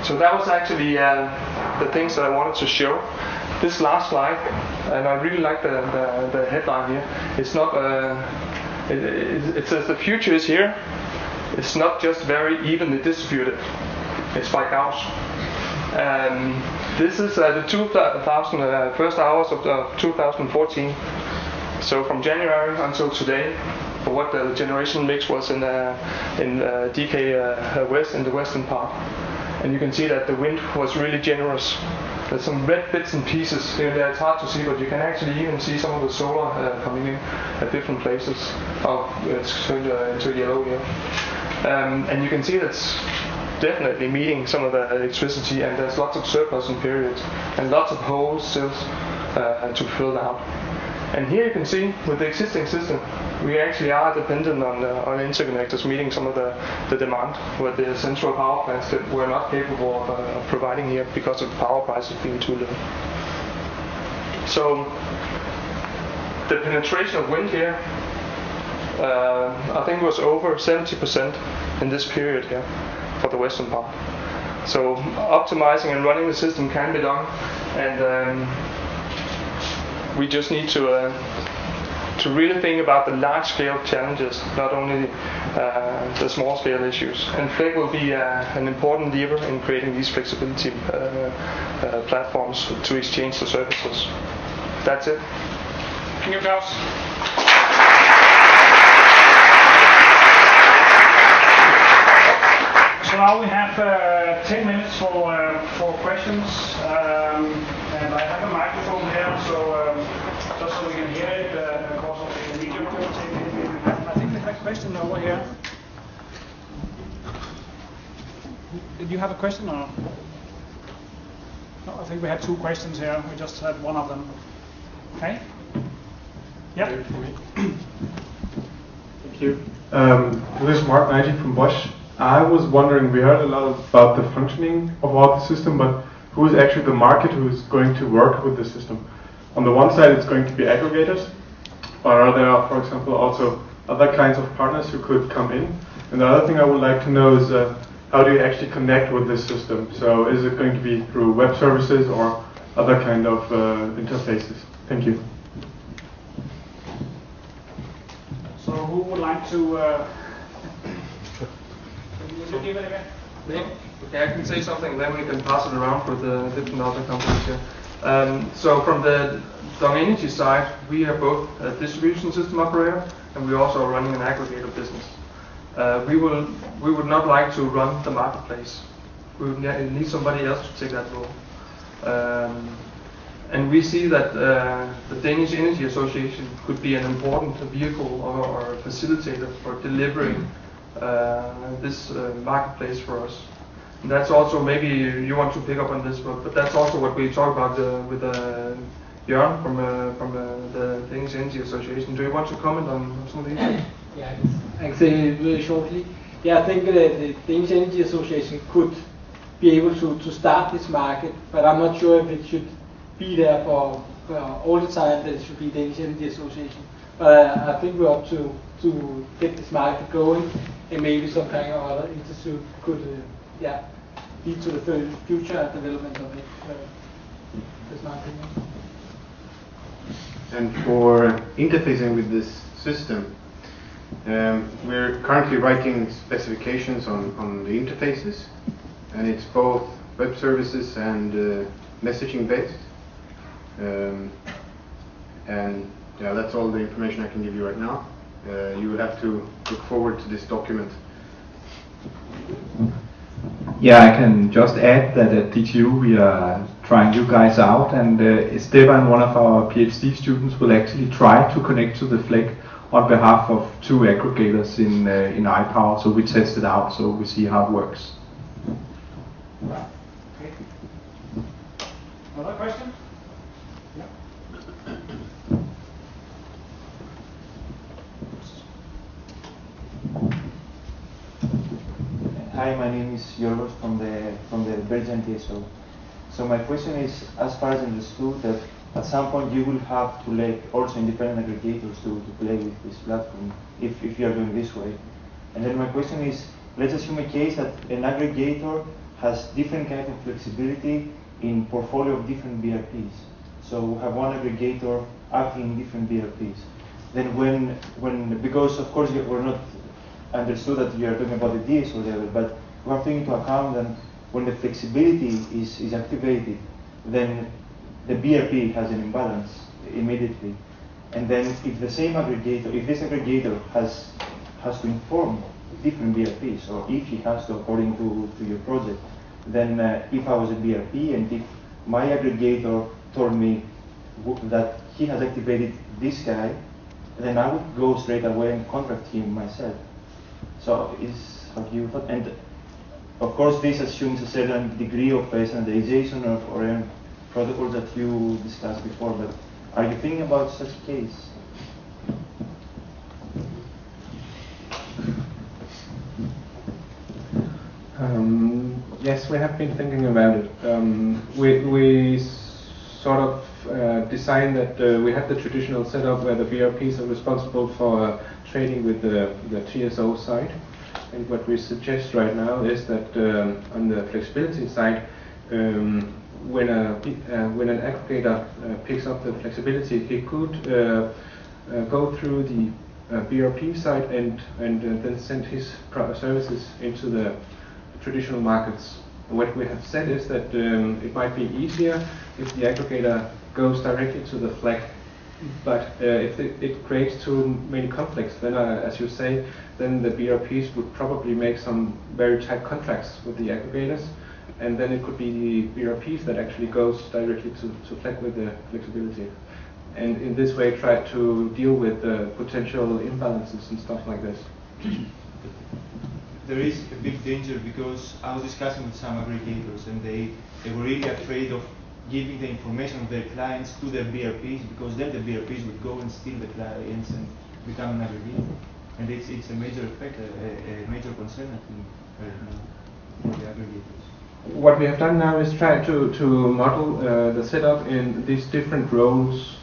So that was actually the things that I wanted to show. This last slide, and I really like the headline here. It's not. It says the future is here. It's not just very evenly distributed. It's by Gauss. This is the 2,000 first hours of 2014. So from January until today, for what the generation mix was in DK West in the western part. And you can see that the wind was really generous. There's some red bits and pieces here and there. It's hard to see, but you can actually even see some of the solar coming in at different places. Oh, it's turned into yellow here. And you can see that's definitely meeting some of the electricity, and there's lots of surplus in periods, and lots of holes still to fill out. And here you can see, with the existing system, we actually are dependent on interconnectors meeting some of the demand, where the central power plants that were not capable of providing here because of power prices being too low. So the penetration of wind here, I think was over 70% in this period here for the western part. So optimizing and running the system can be done, and we just need to really think about the large-scale challenges, not only the small-scale issues. And FLECH will be an important lever in creating these flexibility platforms to exchange the services. That's it. Thank you, Klaus. So now now we have 10 minutes for questions, and I have a microphone here, so just so we can hear it, because of the video. I think we have a question over here. Did you have a question or? No, I think we had 2 questions here. We just had one of them. Okay. Yeah. Thank you. This is Mark Nagy from Bosch. I was wondering, we heard a lot about the functioning of all the system, but who is actually the market who is going to work with the system? On the one side, it's going to be aggregators, or are there, for example, also other kinds of partners who could come in? And the other thing I would like to know is how do you actually connect with this system? So is it going to be through web services or other kind of interfaces? Thank you. So who would like to? Would you give it again? Okay, I can say something, then we can pass it around with the different other companies here. So from the Dong Energy side, we are both a distribution system operator, and we're also running an aggregator business. We would not like to run the marketplace. We would need somebody else to take that role. And we see that the Danish Energy Association could be an important vehicle or a facilitator for delivering this marketplace for us. And that's also, maybe you want to pick up on this, but that's also what we talk about with Jørgen from the Danish Energy Association. Do you want to comment on some of these things? Yeah, I can say really shortly. Yeah, I think the Danish Energy Association could be able to start this market, but I'm not sure if it should be there for all the time that it should be Danish Energy Association. But I think we ought to get this market going, and maybe some kind of other institute could lead to the future development of it. That's my opinion. And for interfacing with this system, we're currently writing specifications on the interfaces, and it's both web services and messaging based. And yeah, that's all the information I can give you right now. You will have to look forward to this document. Yeah, I can just add that at DTU we are trying you guys out, and Stefan, one of our PhD students, will actually try to connect to the FLECH on behalf of 2 aggregators in iPower. So we test it out, so we see how it works. Okay. Another question? Yeah. Hi, my name is Yorgos from the Belgian TSO. So my question is, as far as I understood, that at some point you will have to let also independent aggregators to play with this platform if you are doing this way. And then my question is, let's assume a case that an aggregator has different kind of flexibility in portfolio of different BRPs. So we have one aggregator acting in different BRPs. Then when because of course we're not understood that you are talking about the DSO level, but we have to take into account that when the flexibility is activated, then the BRP has an imbalance immediately. And then if the same aggregator, if this aggregator has to inform different BRPs, or if he has to according to your project, then if I was a BRP and if my aggregator told me that he has activated this guy, then I would go straight away and contract him myself. So is how you thought, and of course this assumes a certain degree of standardization or protocols that you discussed before, but are you thinking about such a case? Yes, we have been thinking about it. We sort of designed that we have the traditional setup where the BRPs are responsible for trading with the TSO side. And what we suggest right now is that on the flexibility side, when an aggregator picks up the flexibility, he could go through the BRP side and then send his services into the traditional markets. What we have said is that it might be easier if the aggregator goes directly to the FLECH But if it creates too many conflicts, then as you say, then the BRPs would probably make some very tight contracts with the aggregators, and then it could be the BRPs that actually goes directly to FLECH with the flexibility. And in this way try to deal with potential imbalances and stuff like this. There is a big danger because I was discussing with some aggregators and they were really afraid of giving the information of their clients to their BRPs, because then the BRPs would go and steal the clients and become an aggregator. And it's a major effect, a major concern I think right now for the aggregators. What we have done now is try to model the setup in these different roles.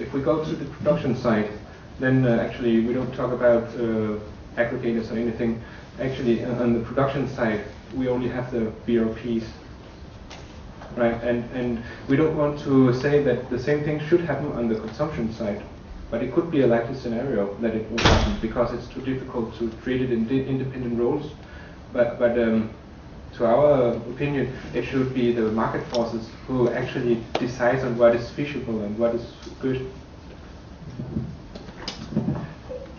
If we go to the production side, then actually we don't talk about aggregators or anything. Actually, on the production side, we only have the BRPs, right? And we don't want to say that the same thing should happen on the consumption side, but it could be a likely scenario that it will happen because it's too difficult to treat it in independent roles. But to our opinion, it should be the market forces who actually decides on what is feasible and what is good.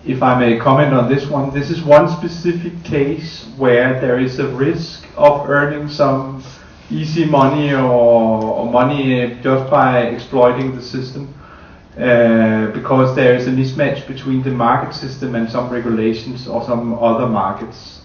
If I may comment on this one, this is one specific case where there is a risk of earning some easy money or money just by exploiting the system, because there is a mismatch between the market system and some regulations or some other markets.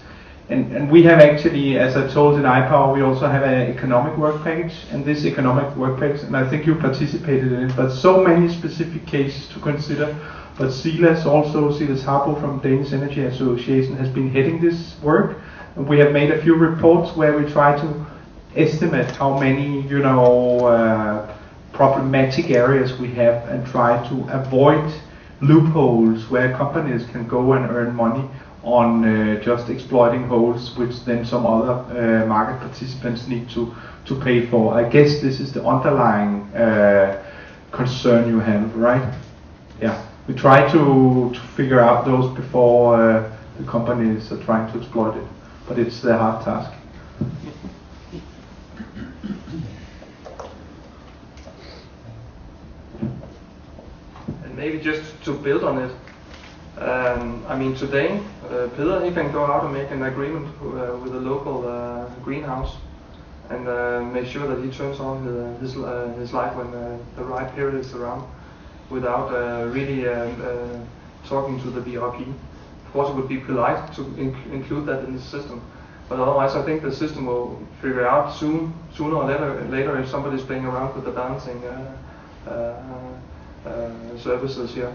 And we have actually, as I told in iPower, we also have an economic work package, and this economic work package, and I think you participated in it, but so many specific cases to consider. But Silas Harbo from Danish Energy Association has been heading this work, and we have made a few reports where we try to estimate how many, problematic areas we have and try to avoid loopholes where companies can go and earn money on just exploiting holes, which then some other market participants need to pay for. I guess this is the underlying concern you have, right? Yeah. We try to figure out those before the companies are trying to exploit it, but it's a hard task. And maybe just to build on it, I mean today, Peter, he can go out and make an agreement with a local greenhouse and make sure that he turns on his light when the right period is around, without really talking to the BRP. Of course, it would be polite to include that in the system, but otherwise I think the system will figure out sooner or later if somebody's playing around with the balancing services here.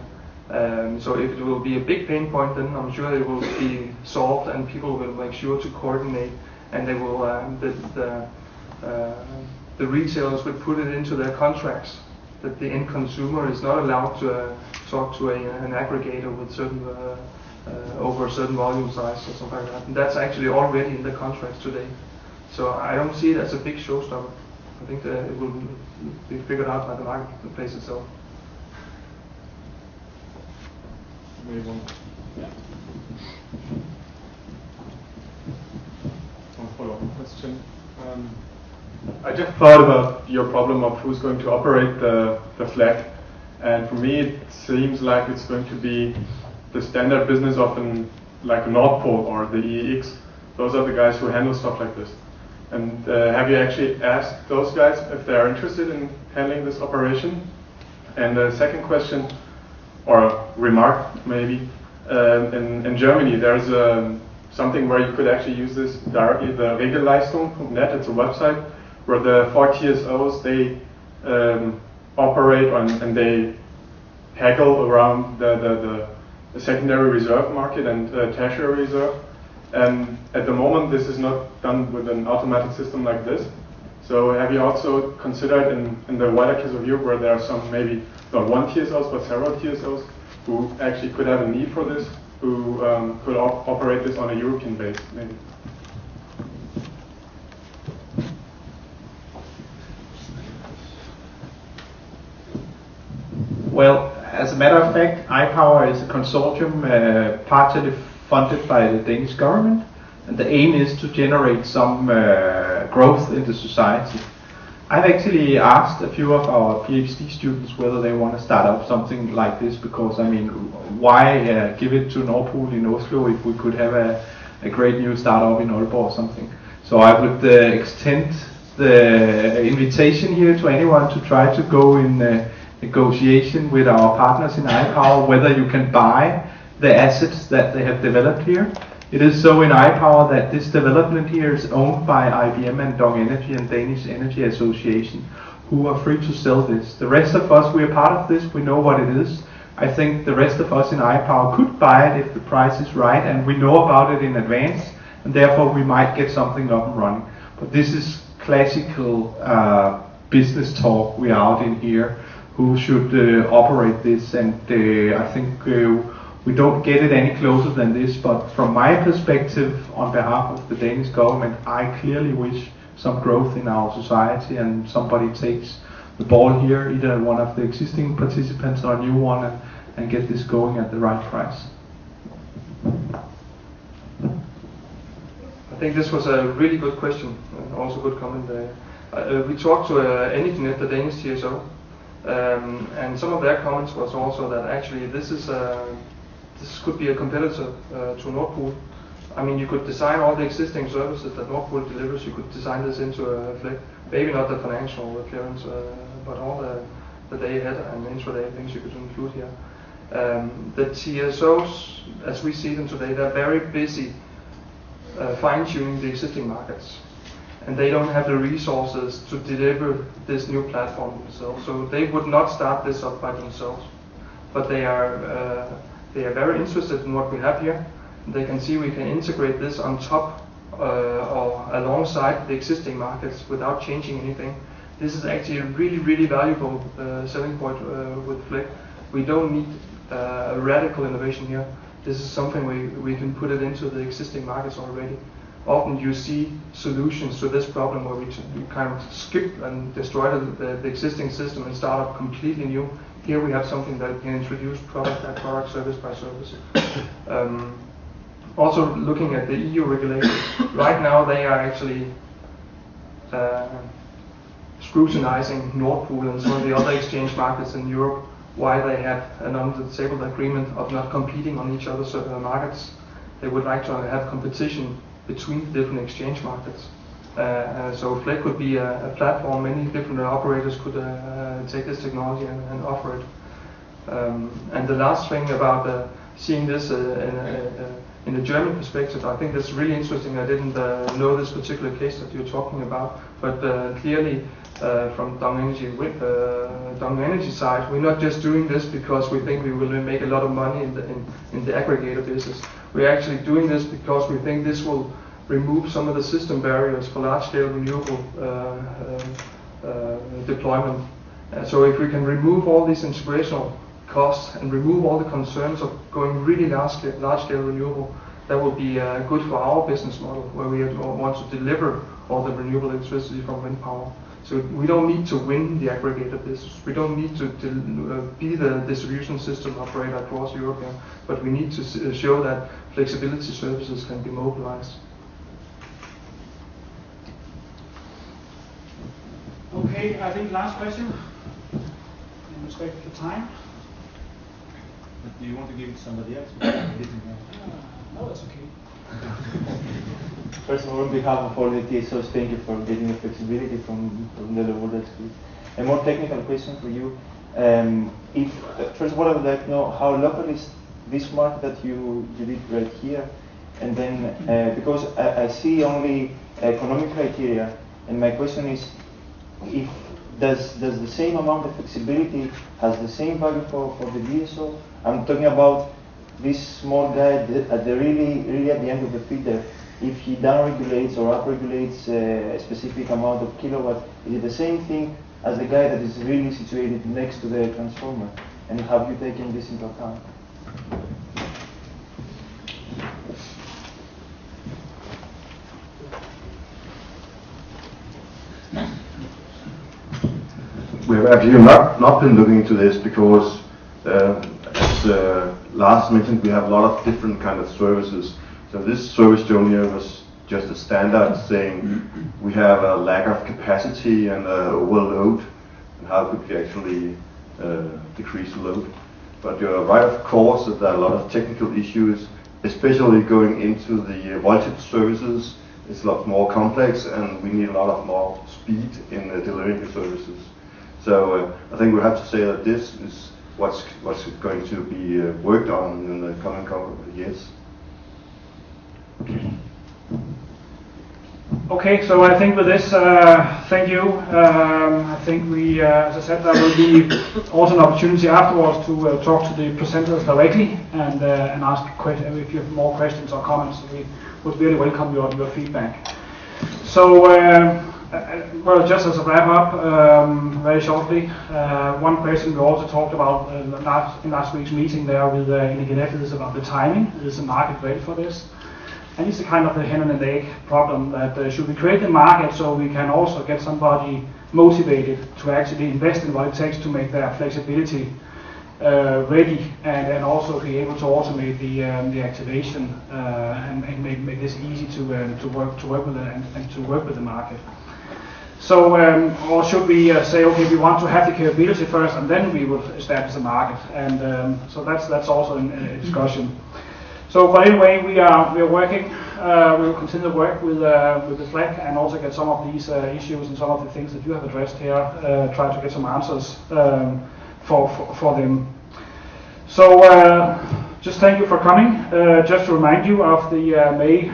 So if it will be a big pain point, then I'm sure it will be solved and people will make sure to coordinate, and they will the retailers will put it into their contracts that the end consumer is not allowed to talk to an aggregator with certain over a certain volume size or something like that. And that's actually already in the contracts today. So I don't see it as a big showstopper. I think that it will be figured out by the marketplace itself. Maybe one. Yeah. One follow-up question. I just thought about your problem of who's going to operate the FLECH, and for me it seems like it's going to be the standard business of like Nord Pool or the EEX. Those are the guys who handle stuff like this. And have you actually asked those guys if they are interested in handling this operation? And the second question, or remark maybe, in Germany there's something where you could actually use this directly, the Regelleistung.net, it's a website where the 4 TSOs, they operate on and they haggle around the secondary reserve market and tertiary reserve. And at the moment this is not done with an automatic system like this. So have you also considered in the wider case of Europe where there are some maybe not one TSOs but several TSOs who actually could have a need for this, who could operate this on a European base maybe? Well, as a matter of fact, iPower is a consortium partially funded by the Danish government, and the aim is to generate some growth in the society. I've actually asked a few of our PhD students whether they want to start up something like this, because I mean, why give it to Nord Pool in Oslo if we could have a great new startup in Aalborg or something? So I would extend the invitation here to anyone to try to go in negotiation with our partners in iPower whether you can buy the assets that they have developed here. It is so in iPower that this development here is owned by IBM and Dansk Energy and Danish Energy Association, who are free to sell this. The rest of us, we are part of this, we know what it is. I think the rest of us in iPower could buy it if the price is right, and we know about it in advance, and therefore we might get something up and running. But this is classical business talk we are out in here, who should operate this, and I think we don't get it any closer than this, but from my perspective, on behalf of the Danish government, I clearly wish some growth in our society, and somebody takes the ball here, either one of the existing participants or a new one, and get this going at the right price. I think this was a really good question, and also good comment. We talked to Energiens, the Danish TSO, and some of their comments was also that actually this could be a competitor to Nord Pool. I mean, you could design all the existing services that Nord Pool delivers, you could design this into a FLECH. Maybe not the financial clearance, but all the day ahead and intraday things you could include here. The TSOs, as we see them today, they're very busy fine-tuning the existing markets. And they don't have the resources to deliver this new platform themselves. So they would not start this up by themselves. But they are very interested in what we have here. They can see we can integrate this on top or alongside the existing markets without changing anything. This is actually a really, really valuable selling point with FLECH. We don't need a radical innovation here. This is something we can put it into the existing markets already. Often you see solutions to this problem where we kind of skip and destroy the existing system and start up completely new. Here we have something that can introduce product by product, service by service. Also looking at the EU regulations, right now they are actually scrutinizing Nord Pool and some of the other exchange markets in Europe, why they have an under-the-table agreement of not competing on each other's markets. They would like to have competition between the different exchange markets. So FLECH could be a platform, many different operators could take this technology and offer it. And the last thing about seeing this in a German perspective, I think that's really interesting. I didn't know this particular case that you're talking about, but clearly from Dansk Energy side, we're not just doing this because we think we will make a lot of money in the aggregator business. We're actually doing this because we think this will remove some of the system barriers for large-scale renewable deployment. So if we can remove all these integrational costs and remove all the concerns of going really large-scale renewable, that will be good for our business model, where we want to deliver all the renewable electricity from wind power. So we don't need to win the aggregator business. We don't need to be the distribution system operator across Europe, but we need to show that flexibility services can be mobilized. Okay, I think last question. In respect of the time. Do you want to give it to somebody else? No, that's okay. First of all, on behalf of all the TSOs, thank you for getting the flexibility from the level that's good. A more technical question for you. First of all, I would like to know how local is this market that you did right here, and then because I see only economic criteria, and my question is, if does the same amount of flexibility has the same value for the DSO? I'm talking about this small guy at the really at the end of the feeder. If he down-regulates or up-regulates a specific amount of kilowatt, is it the same thing as the guy that is really situated next to the transformer? And have you taken this into account? We have actually not been looking into this because, as Lars mentioned, we have a lot of different kind of services. So this service zone here was just a standard saying we have a lack of capacity and overload, and how could we actually decrease the load. But you're right, of course, that there are a lot of technical issues, especially going into the voltage services. It's a lot more complex, and we need a lot of more speed in delivering the services. So I think we have to say that this is what's going to be worked on in the coming couple of years. Okay, so I think with this, thank you. I think we, as I said, there will be also an opportunity afterwards to talk to the presenters directly and ask if you have more questions or comments. We would really welcome your feedback. So, well, just as a wrap up, very shortly, one question we also talked about in last week's meeting there with Energien is about the timing. Is the market ready for this? And it's a kind of a hen and an egg problem that should we create the market so we can also get somebody motivated to actually invest in what it takes to make their flexibility ready and also be able to automate the activation and make this easy to work with it and to work with the market. So, or should we say, okay, we want to have the capability first, and then we will establish the market, and so that's also a discussion. So, but anyway, we are working. We will continue to work with the FLECH and also get some of these issues and some of the things that you have addressed here. Try to get some answers for them. So, just thank you for coming. Just to remind you of the May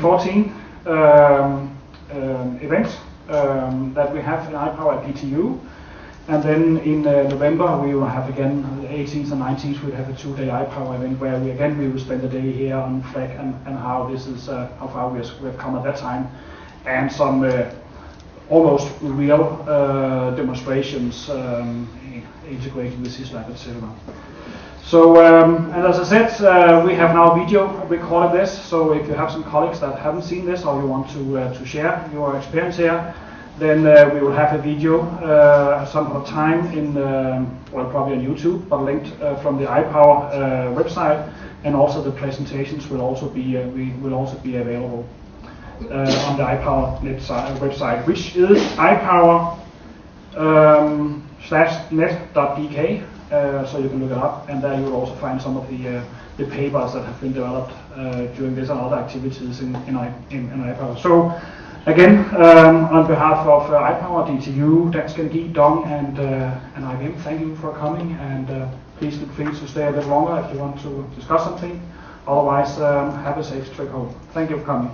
14 event that we have in iPower at PTU. And then in November we will have again, the 18th and 19th, we'll have a 2-day iPower event where we will spend the day here on FLECH and how this is, how far we have come at that time, and some almost real demonstrations integrating the syslab, etc. So, and as I said, we have now video recorded this, so if you have some colleagues that haven't seen this or you want to share your experience here, then we will have a video some other time in, well, probably on YouTube, but linked from the iPower website, and also the presentations will also be available on the iPower website, which is iPower /net.dk. So you can look it up, and there you will also find some of the papers that have been developed during this and other activities in iPower. So again, on behalf of iPower, DTU, Dansk Energi, DONG, and IBM, thank you for coming, and please feel free to stay a bit longer if you want to discuss something. Otherwise, have a safe trip home. Thank you for coming.